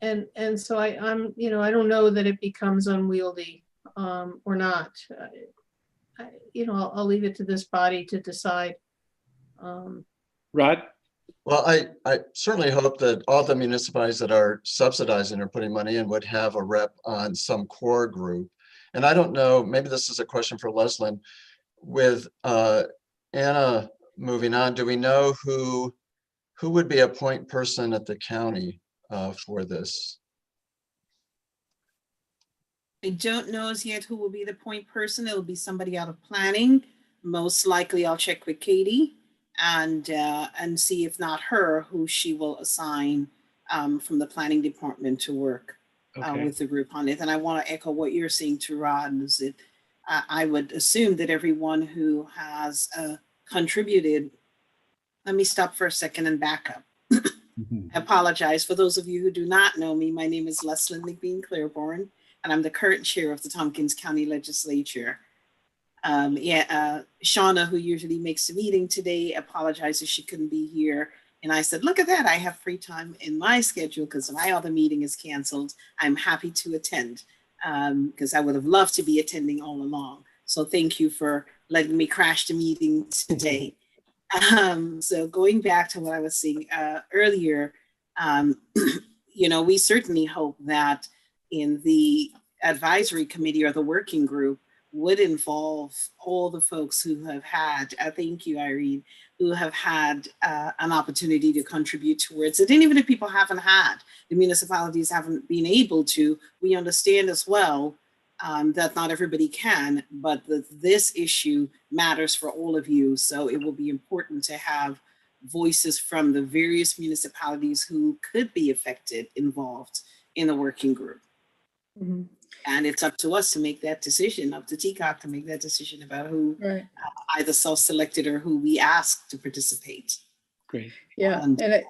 And so I'm I don't know that it becomes unwieldy or not. I'll leave it to this body to decide. Rod? Well, I certainly hope that all the municipalities that are subsidizing or putting money in would have a rep on some core group. And I don't know, maybe this is a question for Leslyn. With Anna moving on, do we know who would be a point person at the county for this? I don't know as yet who will be the point person. It'll be somebody out of planning. Most likely I'll check with Katie and see if not her, who she will assign from the planning department to work with the group on it. And I want to echo what you're saying to Rod, is that I would assume that everyone who has contributed, let me stop for a second and back up. I apologize. For those of you who do not know me, my name is Leslyn McBean Claiborne, and I'm the current chair of the Tompkins County Legislature. Shauna, who usually makes the meeting today, apologizes she couldn't be here. And I said, look at that. I have free time in my schedule because my other meeting is canceled. I'm happy to attend because I would have loved to be attending all along. So thank you for letting me crash the meeting today. So going back to what I was saying earlier, you know, we certainly hope that in the advisory committee or the working group would involve all the folks who have had, thank you, Irene, who have had an opportunity to contribute towards it. And even if people haven't had, the municipalities haven't been able to, we understand as well that not everybody can, but this issue matters for all of you. So it will be important to have voices from the various municipalities who could be affected involved in the working group. Mhm. And it's up to us to make that decision, up to TCOC to make that decision about who either self-selected or who we ask to participate. Great. Yeah, And and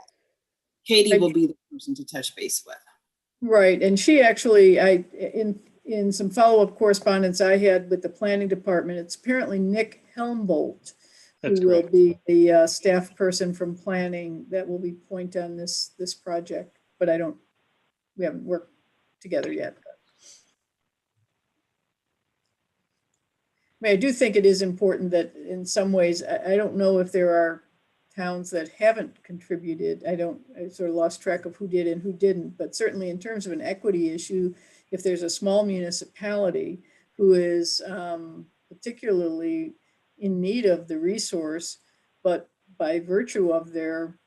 Katie will be the person to touch base with. right, and she actually, in some follow-up correspondence I had with the planning department, it's apparently Nick Helmbolt who will be the staff person from planning that will be point on this project, but we haven't worked together yet. I mean, I do think it is important that in some ways, I don't know if there are towns that haven't contributed. I sort of lost track of who did and who didn't, but certainly in terms of an equity issue, if there's a small municipality who is particularly in need of the resource, but by virtue of their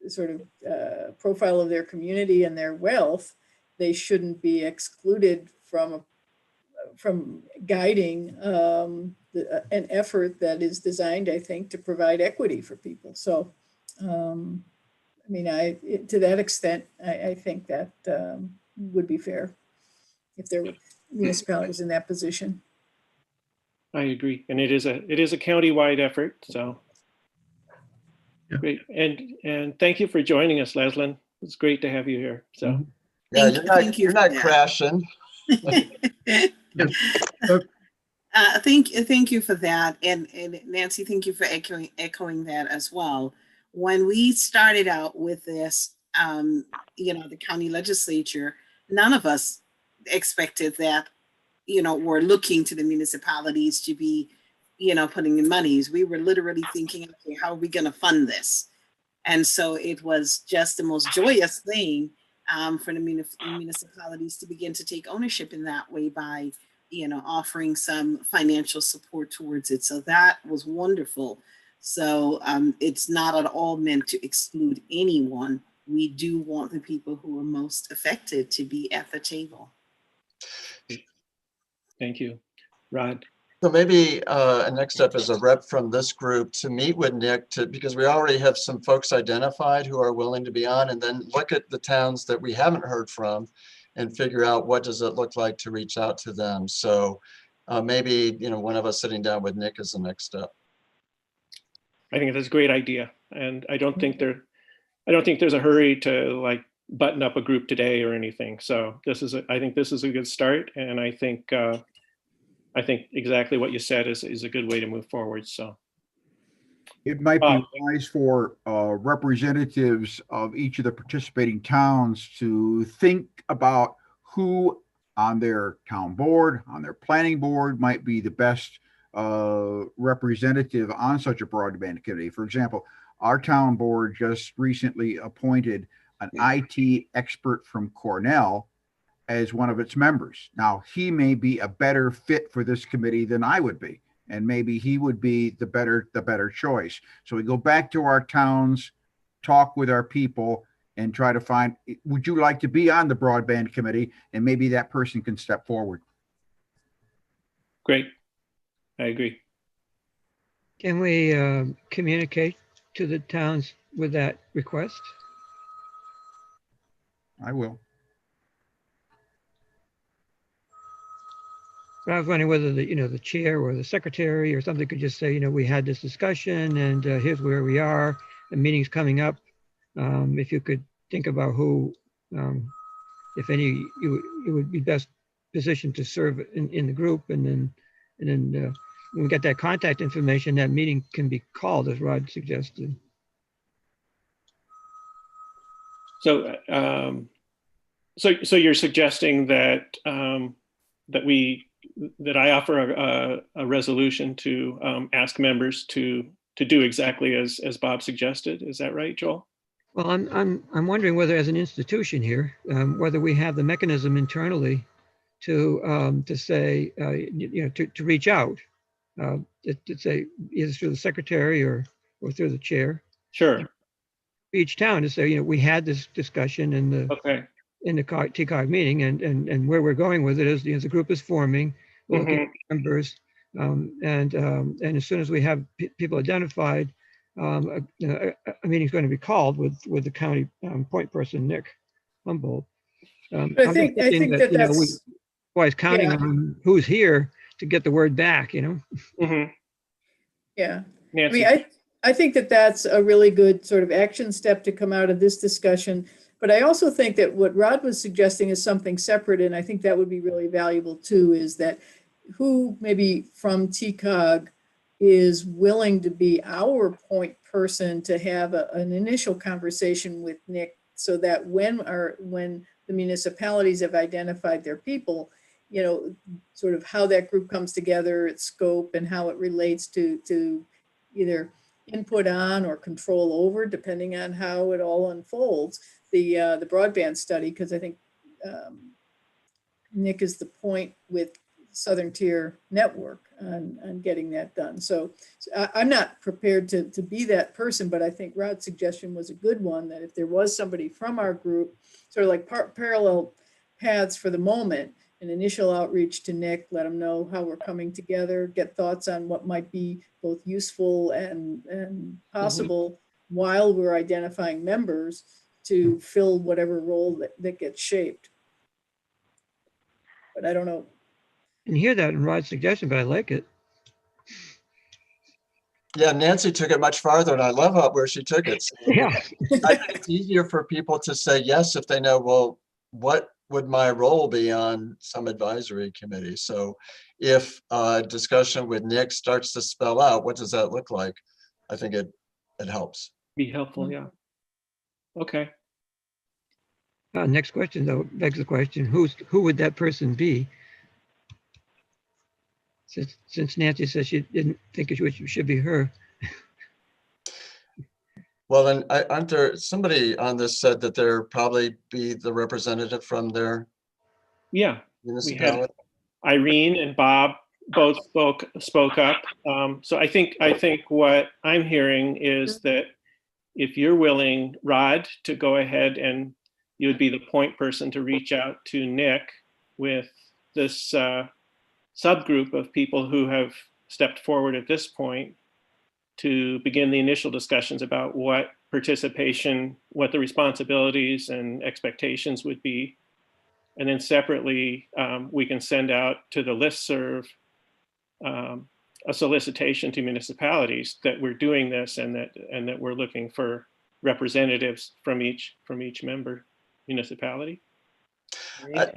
sort of profile of their community and their wealth, they shouldn't be excluded from guiding an effort that is designed, I think, to provide equity for people. So, I mean, to that extent, I think that would be fair if there were municipalities in that position. I agree, and it is a county-wide effort. So great, and thank you for joining us, Leslyn. It's great to have you here. So yeah, you're not crashing. Thank you for that, and Nancy, thank you for echoing that as well. When we started out with this, you know, the county legislature, none of us expected that, you know, we're looking to the municipalities to be, you know, putting in monies. We were literally thinking, okay, how are we going to fund this? And so it was just the most joyous thing for the municipalities to begin to take ownership in that way by, you know, offering some financial support towards it. So that was wonderful. So it's not at all meant to exclude anyone. We do want the people who are most affected to be at the table. thank you, Rod. So maybe next up is a rep from this group to meet with Nick because we already have some folks identified who are willing to be on, and then look at the towns that we haven't heard from and figure out what does it look like to reach out to them. So maybe, you know, one of us sitting down with Nick is the next step. I think that's a great idea, and I don't think there's a hurry to like button up a group today or anything. So I think this is a good start, and I think exactly what you said is a good way to move forward. So it might be wise for representatives of each of the participating towns to think about who on their town board, on their planning board might be the best representative on such a broadband committee. For example, our town board just recently appointed an IT expert from Cornell as one of its members. Now, he may be a better fit for this committee than I would be, and maybe he would be the better choice. So we go back to our towns, talk with our people, and try to find, would you like to be on the broadband committee? And maybe that person can step forward. Great. I agree. Can we communicate to the towns with that request? I will. But I was wondering whether the chair or the secretary or something could just say, we had this discussion and here's where we are. The meeting's coming up. If you could think about who, if any, you would be best positioned to serve in the group, and then when we get that contact information, that meeting can be called, as Rod suggested. So, so you're suggesting that that I offer a resolution to ask members to do exactly as Bob suggested. Is that right, Joel? Well, I'm wondering whether, as an institution here, whether we have the mechanism internally to say, to reach out, to say either through the secretary or through the chair. Sure. Each town to say, we had this discussion in the TCOG meeting, and where we're going with it is, the group is forming, we're looking at members, and as soon as we have people identified, a meeting's going to be called with the county point person, Nick Humboldt. I think that's always counting on who's here to get the word back, Yeah. Nancy. I mean, I think that that's a really good sort of action step to come out of this discussion. But I also think that what Rod was suggesting is something separate, and I think that would be really valuable too, is that who maybe from TCOG is willing to be our point person to have an initial conversation with Nick, so that when the municipalities have identified their people, sort of how that group comes together, its scope, and how it relates to either input on or control over, depending on how it all unfolds, the broadband study, because I think Nick is the point with Southern Tier Network on getting that done. So I'm not prepared to be that person, but I think Rod's suggestion was a good one, that if there was somebody from our group, sort of like parallel paths for the moment, an initial outreach to Nick, let him know how we're coming together, get thoughts on what might be both useful and possible while we're identifying members to fill whatever role that gets shaped. But I don't know. I can hear that in Rod's suggestion, but I like it. Yeah, Nancy took it much farther, and I love where she took it. So Yeah. I think it's easier for people to say yes if they know, well, what would my role be on some advisory committee? So if a discussion with Nick starts to spell out, what does that look like? I think it helps. Be helpful, yeah. Okay. Next question, though, begs the question, who would that person be? Since Nancy says she didn't think it should be her. Well, then aren't there, somebody on this said that there probably be the representative from their municipality? We had Irene and Bob both spoke up. So I think what I'm hearing is that if you're willing, Rod, to go ahead and you would be the point person to reach out to Nick with this subgroup of people who have stepped forward at this point to begin the initial discussions about what participation, what the responsibilities and expectations would be. And then separately, we can send out to the listserv a solicitation to municipalities that we're doing this and that we're looking for representatives from each member municipality.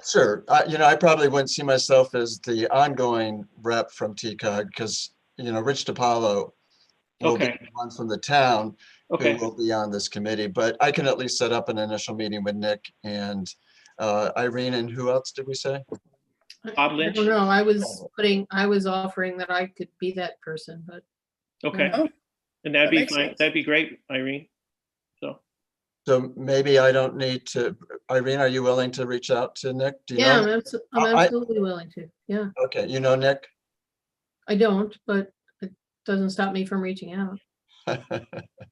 Sure. I probably wouldn't see myself as the ongoing rep from TCOG because, Rich DiPaolo will be the one from the town who will be on this committee, but I can at least set up an initial meeting with Nick and Irene, and who else did we say? Bob Lynch? I don't know. I was offering that I could be that person, but. Okay. And that'd be fine. That'd be great, Irene. So maybe I don't need to, Irene, are you willing to reach out to Nick? Do you Yeah, know? I'm absolutely willing to. Yeah. Okay. You know Nick? I don't, but it doesn't stop me from reaching out.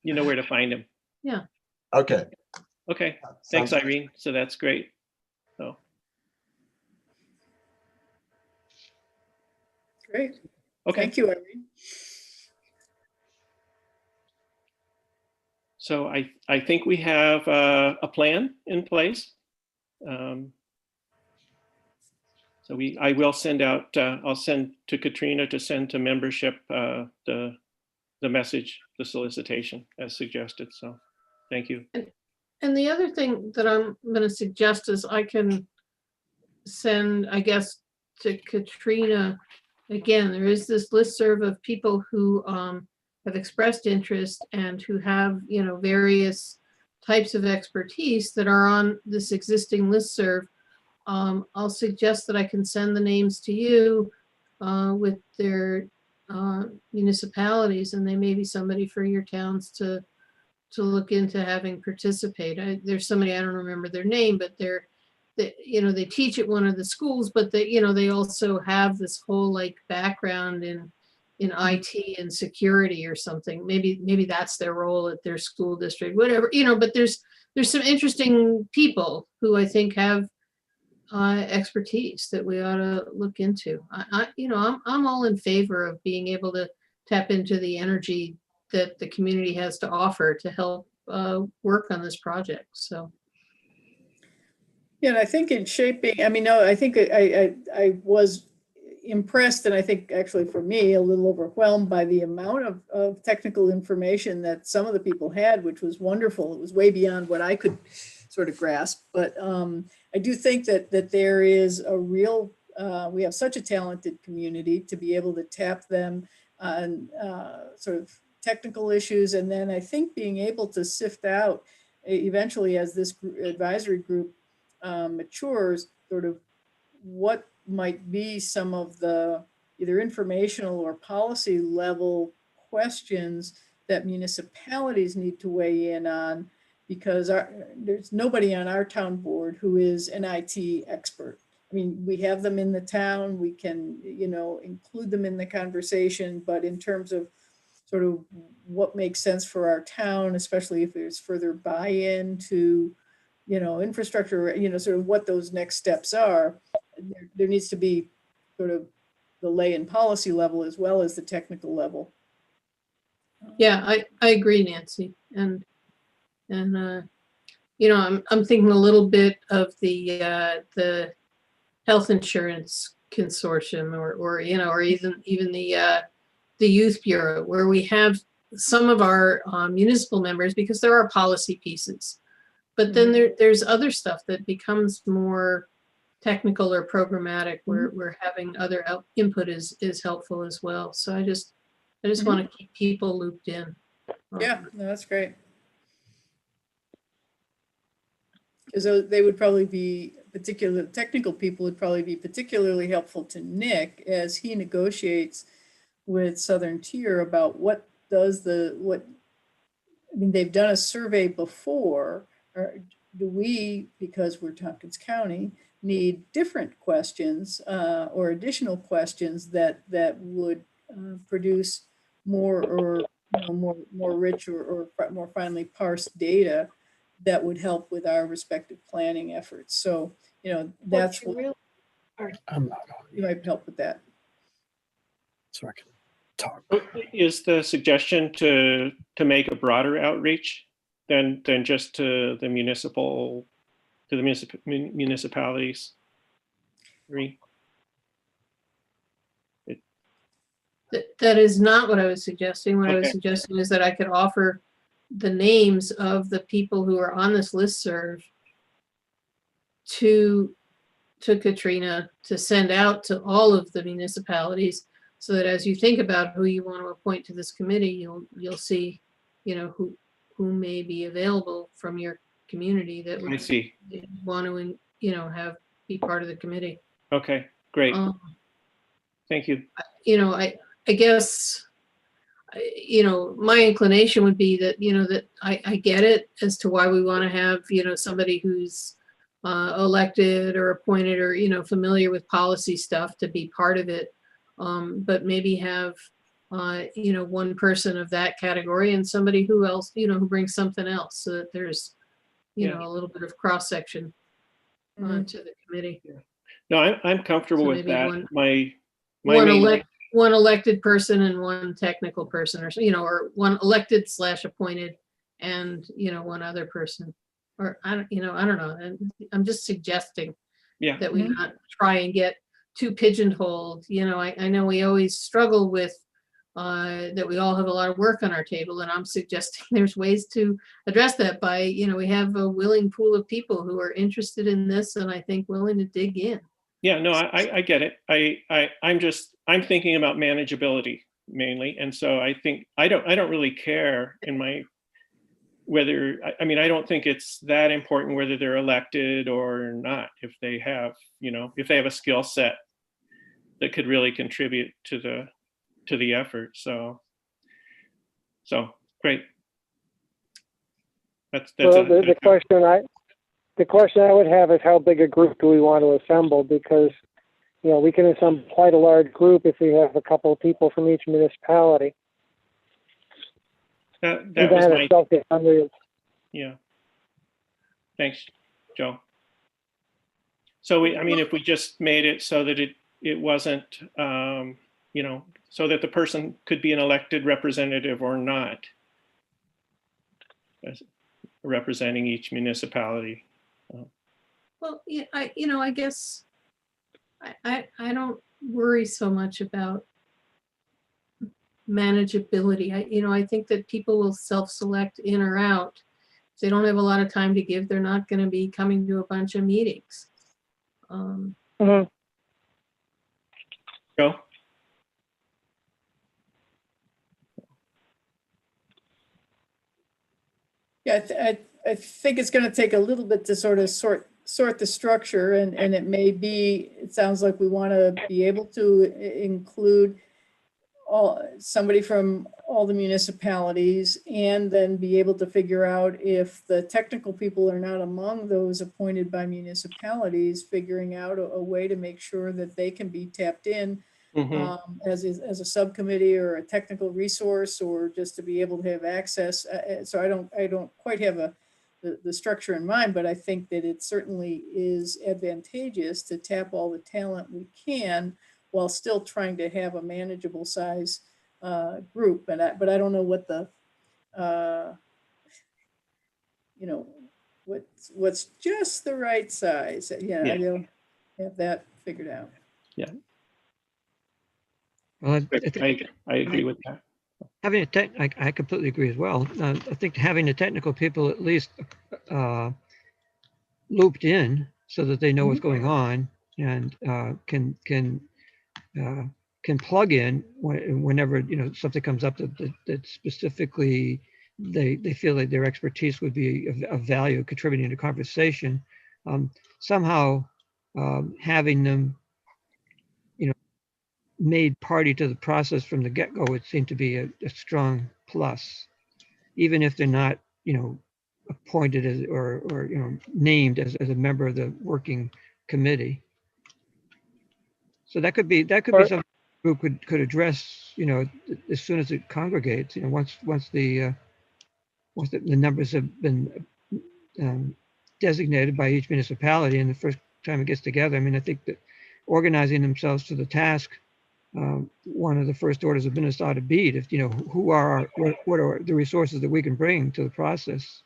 You know where to find him. Yeah. Okay. Okay. Thanks, Irene. So that's great. So. Great. Okay. Thank you, Irene. So I think we have a plan in place. So I will send out, I'll send to Katrina to send to membership the message, the solicitation as suggested. So thank you. And the other thing that I'm going to suggest is I can send, I guess, to Katrina. Again, there is this listserv of people who have expressed interest and who have, various types of expertise that are on this existing listserv, I'll suggest that I can send the names to you with their municipalities, and they may be somebody for your towns to look into having participate. There's somebody, I don't remember their name, but they teach at one of the schools, but they also have this whole like background in IT and security or something. Maybe that's their role at their school district, whatever, but there's some interesting people who I think have expertise that we ought to look into. I'm all in favor of being able to tap into the energy that the community has to offer to help work on this project. So. Yeah, and I think in shaping, I think I was impressed, and I think actually for me, a little overwhelmed by the amount of technical information that some of the people had, which was wonderful. It was way beyond what I could sort of grasp. But I do think that there is a real, we have such a talented community to be able to tap them on sort of technical issues. And then I think being able to sift out eventually as this advisory group matures, sort of what might be some of the either informational or policy level questions that municipalities need to weigh in on, because there's nobody on our town board who is an IT expert. I mean, we have them in the town, we can, include them in the conversation, but in terms of sort of what makes sense for our town, especially if there's further buy-in to, infrastructure, sort of what those next steps are, there needs to be sort of the lay and policy level as well as the technical level. Yeah, I agree, Nancy. And I'm thinking a little bit of the health insurance consortium or even the youth bureau, where we have some of our municipal members, because there are policy pieces, but then there's other stuff that becomes more technical or programmatic, where having other input is helpful as well. So I just want to keep people looped in. Yeah, no, that's great. Because they would probably be technical people would probably be particularly helpful to Nick as he negotiates with Southern Tier about they've done a survey before, or do we, because we're Tompkins County, need different questions or additional questions that would produce more or more rich or more finely parsed data that would help with our respective planning efforts. So, that's what I'm not on. you might help with that. So I can talk. Is the suggestion to make a broader outreach than just to the municipalities? That is not what I was suggesting. What I was Okay. suggesting is that I could offer the names of the people who are on this listserv to Katrina to send out to all of the municipalities, so that as you think about who you want to appoint to this committee, you'll see, who may be available from your community that would want to, have be part of the committee. Okay, great. Thank you. I guess, my inclination would be that, that I get it as to why we want to have, somebody who's elected or appointed or, familiar with policy stuff to be part of it. But maybe have, one person of that category and somebody who else, who brings something else, so that there's, a little bit of cross section to the committee. No, I'm comfortable So with maybe that. One elected person and one technical person, or or one elected / appointed and one other person, or I don't know. And I'm just suggesting that we not try and get too pigeonholed. I know we always struggle with that we all have a lot of work on our table, and I'm suggesting there's ways to address that by, we have a willing pool of people who are interested in this and I think willing to dig in. Yeah, no, I get it. I'm thinking about manageability mainly. And so I think I don't really care in my whether, I mean, I don't think it's that important whether they're elected or not, if they have, you know, if they have a skill set that could really contribute to the effort. So great. That's Well, the question I would have is how big a group do we want to assemble? Because, you know, we can assemble quite a large group if we have a couple of people from each municipality. That was my, yeah. Thanks, Joe. So I mean, if we just made it so that it wasn't, you know, so that the person could be an elected representative or not, as representing each municipality. Well, yeah, I guess I don't worry so much about manageability. I think that people will self-select in or out. If they don't have a lot of time to give, they're not going to be coming to a bunch of meetings. Joe? Yeah, I think it's going to take a little bit to sort of sort the structure, and it sounds like we want to be able to include somebody from all the municipalities, and then be able to figure out if the technical people are not among those appointed by municipalities, figuring out a way to make sure that they can be tapped in as a subcommittee or a technical resource, or just to be able to have access. So I don't quite have the structure in mind, but I think that it certainly is advantageous to tap all the talent we can while still trying to have a manageable size group. But I don't know what the what's just the right size. Yeah, I don't have that figured out. Yeah. Well, I agree with that. Having I completely agree as well. I think having the technical people at least looped in so that they know what's going on and can plug in whenever something comes up that specifically they feel like their expertise would be of value, contributing to conversation. Somehow having them made party to the process from the get-go would seem to be a strong plus, even if they're not appointed as or named as a member of the working committee. So that could be something who could address as soon as it congregates, once the numbers have been designated by each municipality, and the first time it gets together. I mean, I think that organizing themselves to the task, one of the first orders of business ought to be what are the resources that we can bring to the process.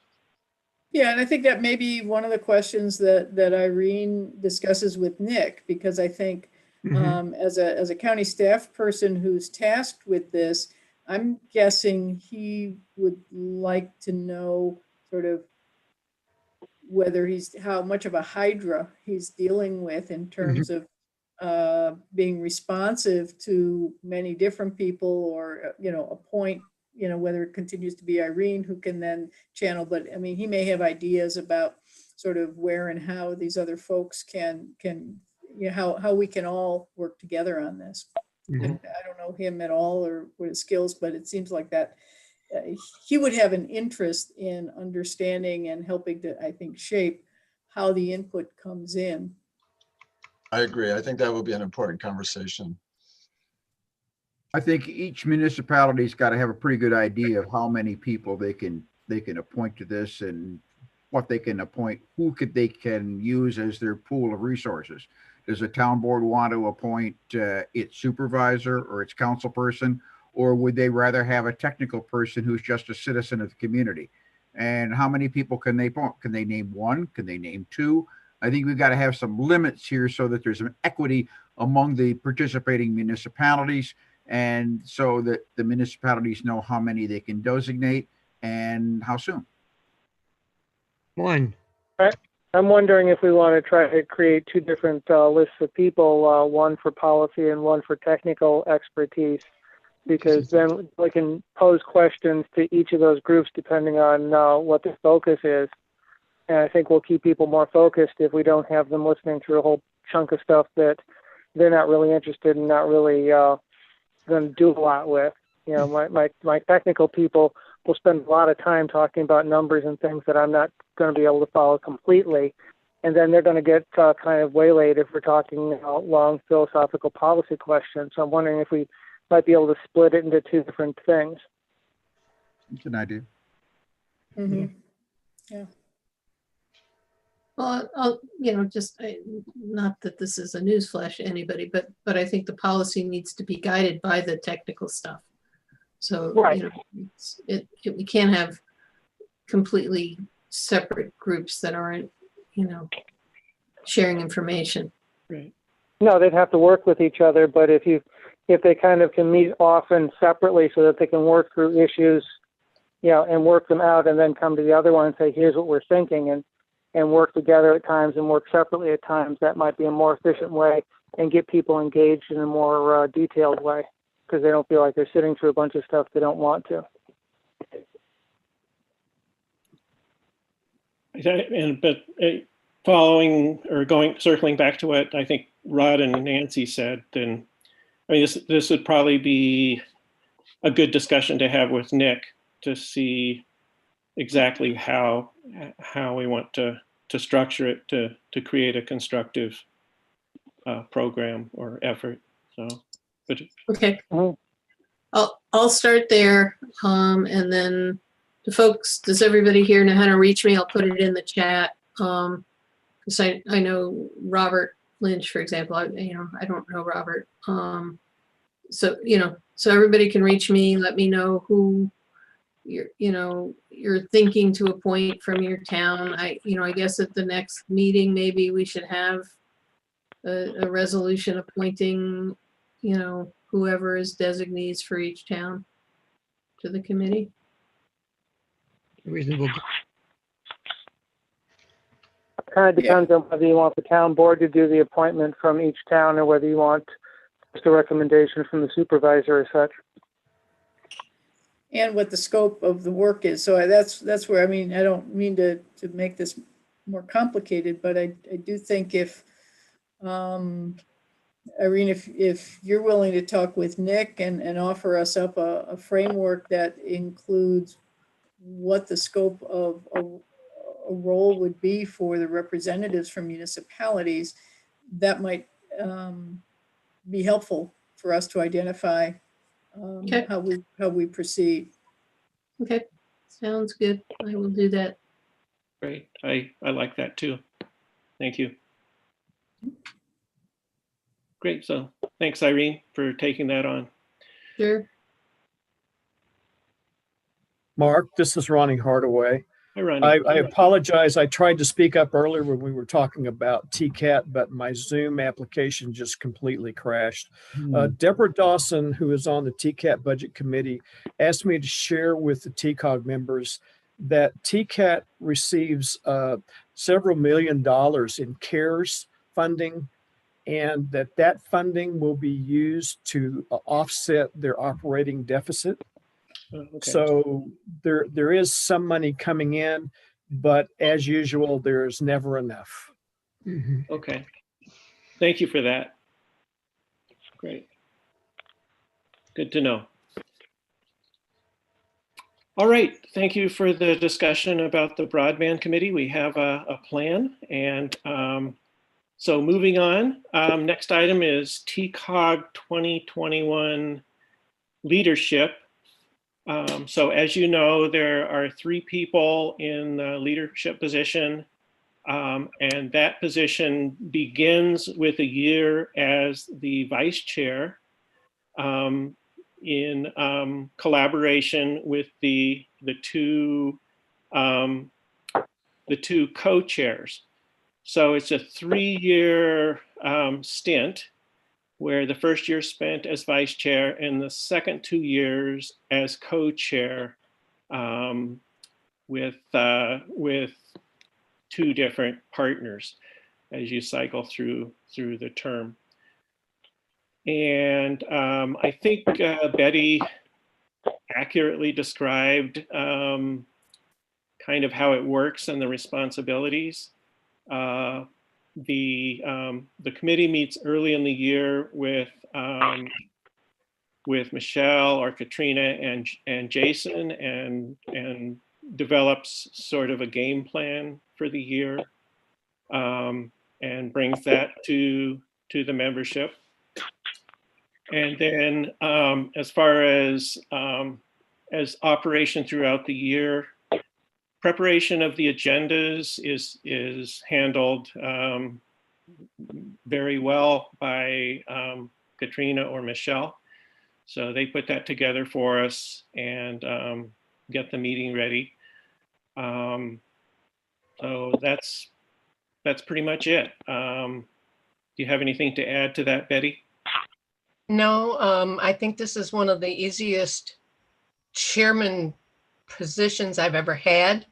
Yeah, and I think that may be one of the questions that Irene discusses with Nick, because I think as a county staff person who's tasked with this, I'm guessing he would like to know sort of how much of a hydra he's dealing with in terms of being responsive to many different people, or appoint, whether it continues to be Irene who can then channel. But I mean, he may have ideas about sort of where and how these other folks can how we can all work together on this. I don't know him at all or what his skills, but it seems like that he would have an interest in understanding and helping to, I think, shape how the input comes in. I agree. I think that would be an important conversation. I think each municipality's got to have a pretty good idea of how many people they can appoint to this, and what they can appoint, they can use as their pool of resources. Does a town board want to appoint its supervisor or its council person, or would they rather have a technical person who's just a citizen of the community? And how many people can they appoint? Can they name one? Can they name two? I think we've got to have some limits here so that there's an equity among the participating municipalities, and so that the municipalities know how many they can designate and how soon. One. I'm wondering if we want to try to create two different lists of people, one for policy and one for technical expertise. because then we can pose questions to each of those groups depending on what the focus is. And I think we'll keep people more focused if we don't have them listening through a whole chunk of stuff that they're not really interested in, not really going to do a lot with. You know, my technical people will spend a lot of time talking about numbers and things that I'm not going to be able to follow completely. And then they're going to get kind of waylaid if we're talking long philosophical policy questions. So I'm wondering if we might be able to split it into two different things. It's an idea. Mm-hmm. Yeah. Well, I'll, just not that this is a newsflash to anybody, but I think the policy needs to be guided by the technical stuff. So, right. We can't have completely separate groups that aren't, sharing information. Right. No, they'd have to work with each other, but if they kind of can meet often separately so that they can work through issues, and work them out and then come to the other one and say, here's what we're thinking, and work together at times and work separately at times, that might be a more efficient way and get people engaged in a more detailed way, because they don't feel like they're sitting through a bunch of stuff they don't want to. Following or circling back to what I think Rod and Nancy said, then this would probably be a good discussion to have with Nick to see exactly how we want to structure it to create a constructive program or effort. So, okay, I'll start there, and then the folks. Does everybody here know how to reach me? I'll put it in the chat. Because I know Robert Lynch, for example. I don't know Robert. So everybody can reach me. Let me know who you're thinking to appoint from your town. I guess at the next meeting, maybe we should have a resolution appointing, whoever is designees for each town to the committee. Reasonable. Kind of depends on whether you want the town board to do the appointment from each town or whether you want just a recommendation from the supervisor or such. And what the scope of the work is. So that's where, I don't mean to make this more complicated, but I do think if, Irene, if you're willing to talk with Nick and offer us up a framework that includes what the scope of a role would be for the representatives from municipalities, that might be helpful for us to identify Okay. how we proceed. Okay, sounds good. I will do that. great. I like that too. Thank you. Great. So thanks, Irene, for taking that on. Sure. Mark, this is Ronnie Hardaway. Hi, Ronnie. I apologize. I tried to speak up earlier when we were talking about TCAT, but my Zoom application just completely crashed. Deborah Dawson, who is on the TCAT budget committee, asked me to share with the TCOG members that TCAT receives several $1 million in CARES funding, and that funding will be used to offset their operating deficit. Okay. So there is some money coming in, but as usual, there's never enough. Okay. Thank you for that. Great. Good to know. All right. Thank you for the discussion about the broadband committee. We have a plan. And so moving on, next item is TCOG 2021 leadership. So as you know, there are 3 people in the leadership position, and that position begins with a year as the vice chair in collaboration with the two co-chairs. So it's a 3-year stint, where the first year spent as vice chair and the second 2 years as co-chair with 2 different partners as you cycle through the term. And I think Betty accurately described kind of how it works and the responsibilities. The committee meets early in the year with Michelle or Katrina and Jason and develops sort of a game plan for the year and brings that to the membership. And then as far as operation throughout the year, preparation of the agendas is handled very well by Katrina or Michelle. So they put that together for us and get the meeting ready. So that's pretty much it. Do you have anything to add to that, Betty? No, I think this is one of the easiest chairman positions I've ever had.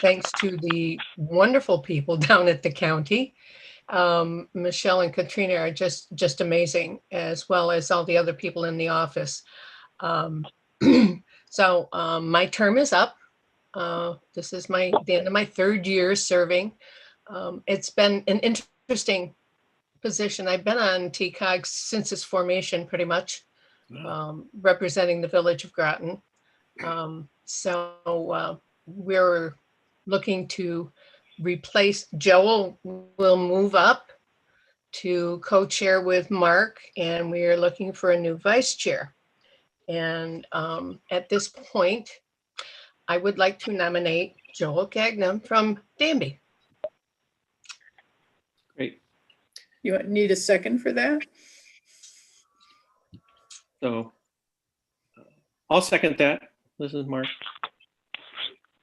Thanks to the wonderful people down at the county. Michelle and Katrina are just amazing, as well as all the other people in the office. So my term is up. This is the end of my third year serving. It's been an interesting position. I've been on TCOG since its formation, pretty much, representing the village of Groton. So we're looking to replace Joel. Will move up to co-chair with Mark, and we are looking for a new vice chair. And at this point, I would like to nominate Joel Gagnon from Danby. Great. You need a second for that? So I'll second that. This is Mark.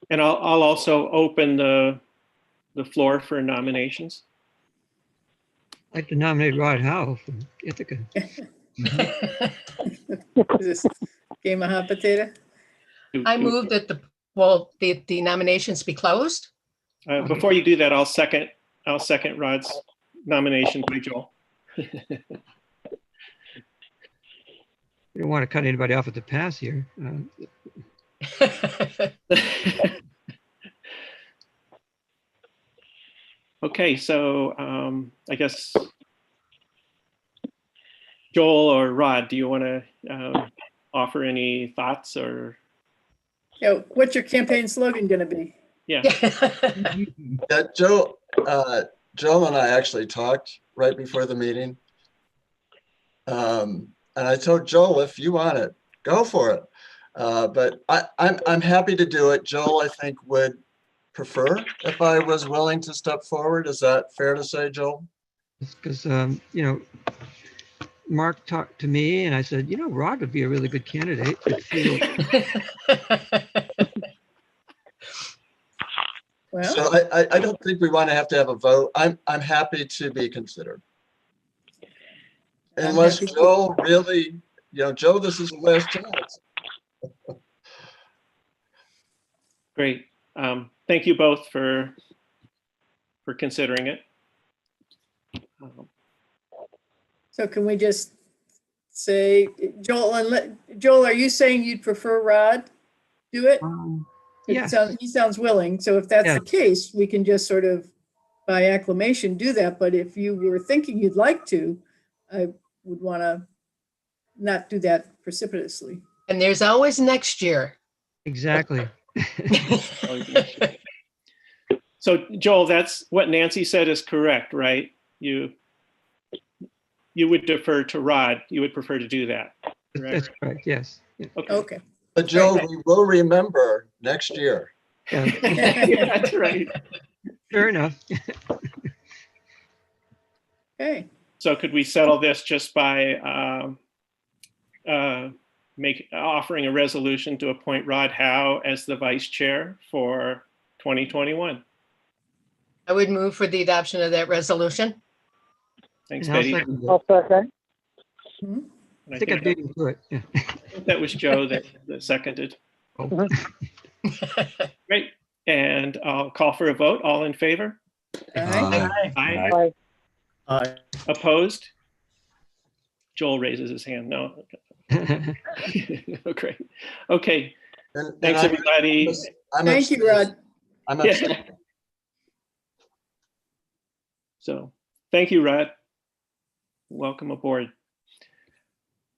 And I'll also open the floor for nominations. I'd like to nominate Rod Howe from Ithaca. Is this game of hot potato? I move that the nominations be closed. Before you do that, I'll second Rod's nomination by Joel. We don't want to cut anybody off at the pass here. Okay, so I guess Joel or Rod, do you want to offer any thoughts or? Yeah, what's your campaign slogan going to be? Yeah. Yeah, Joel and I actually talked right before the meeting. And I told Joel, if you want it, go for it. But I'm happy to do it. Joel, I think, would prefer if I was willing to step forward. Is that fair to say, Joel? Because, Mark talked to me and I said, Rod would be a really good candidate. Well, so I don't think we want to have a vote. I'm happy to be considered. Unless Joel really, Joe, this is the last chance. Great. Thank you both for considering it. so can we just say, Joel, are you saying you'd prefer Rod do it? Yes. He sounds willing. So if that's the case, we can just sort of by acclamation do that. But if you were thinking you'd like to, I would want to not do that precipitously. And there's always next year. Exactly. So Joel, that's what Nancy said is correct, right? You would defer to Rod. You would prefer to do that. Correct? That's correct. Yes. Okay. But Joel, we will remember next year. Yeah. Yeah, that's right. Fair enough. Okay. So could we settle this just by offering a resolution to appoint Rod Howe as the vice chair for 2021? I would move for the adoption of that resolution. Thanks, And I'll Betty. second it. I'll second. And I think I beat him to it. Yeah. that was Joe that seconded. Oh. Great. And I'll call for a vote. All in favor? Aye. Aye. Aye. Aye. Opposed? Joel raises his hand. No. Great. Okay. And Thanks, I'm- everybody. Thank you, Rod. I'm Yeah. abstaining. So, thank you, Rod. Welcome aboard.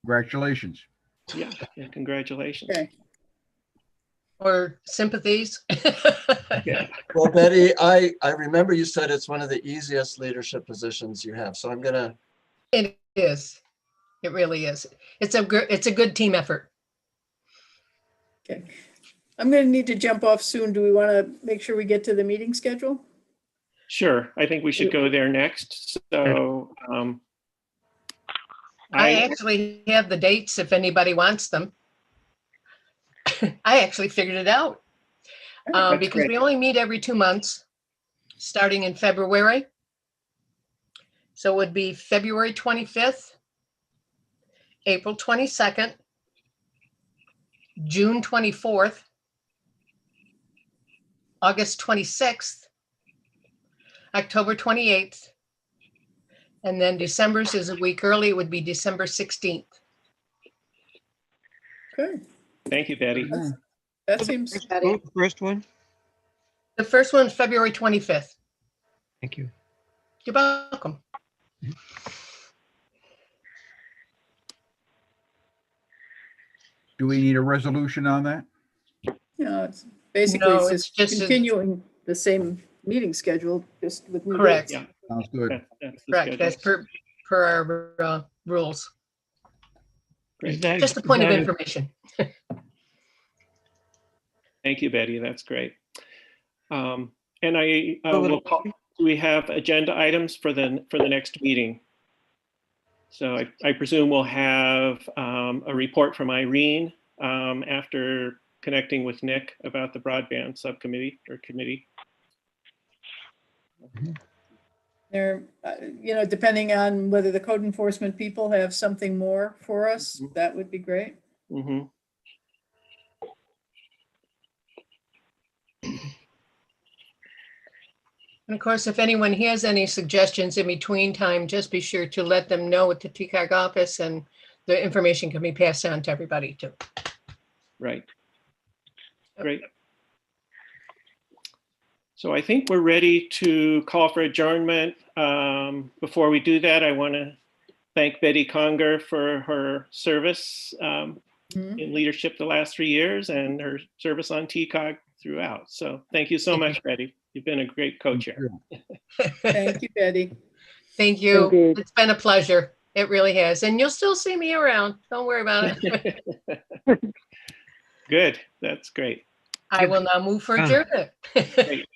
Congratulations. Yeah, congratulations. Okay. Or sympathies. Yeah. Well, Betty, I remember you said it's one of the easiest leadership positions you have. So I'm gonna, It is. It really is. It's a good team effort. Okay. I'm going to need to jump off soon. Do we want to make sure we get to the meeting schedule? Sure. I think we should go there next. So, I actually have the dates if anybody wants them. I actually figured it out That's because great. we only meet every 2 months, starting in February. So it would be February 25th, April 22nd, June 24th, August 26th, October 28th, and then December's is a week early. It would be December 16th. Okay, Thank you, Betty. that seems, The first one? The first one's February 25th. Thank you. You're welcome. Do we need a resolution on that? it's basically No, it's it's just just a- continuing the same meeting schedule, just with new Correct. dates. Yeah. Sounds good. That's the Correct. That's schedule. per our rules. Is that- Just a point of is that information. Thank you, Betty. That's great. And I Oh, will call, do we have agenda items for the next meeting? So I presume we'll have a report from Irene after connecting with Nick about the broadband subcommittee or committee. There, depending on whether the code enforcement people have something more for us, that would be great. Mm-hmm. And of course, if anyone has any suggestions in between time, just be sure to let them know at the TCAG office and the information can be passed on to everybody too. Right. Great. So I think we're ready to call for adjournment. Before we do that, I want to thank Betty Conger for her service in leadership the last 3 years and her service on TCOG throughout. So thank you so much, Betty. You've been a great co-chair. Thank you, Betty. Thank you. Indeed. It's been a pleasure. It really has. And you'll still see me around. Don't worry about it. Good. That's great. I will now move for adjournment. Great.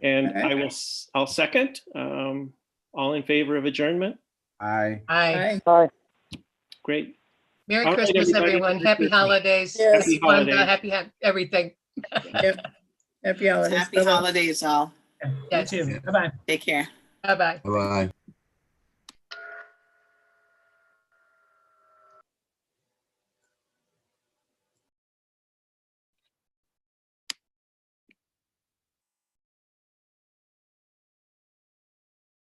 And All right. I'll second. All in favor of adjournment? Aye. Aye. Bye. Bye. Great. Merry All right, Christmas, everybody. everyone. Happy holidays. Yes. Happy holidays. Happy everything. Yep. Happy holidays. Happy Bye-bye. holidays all. Yes. Bye-bye. Take care. Bye-bye. Bye-bye.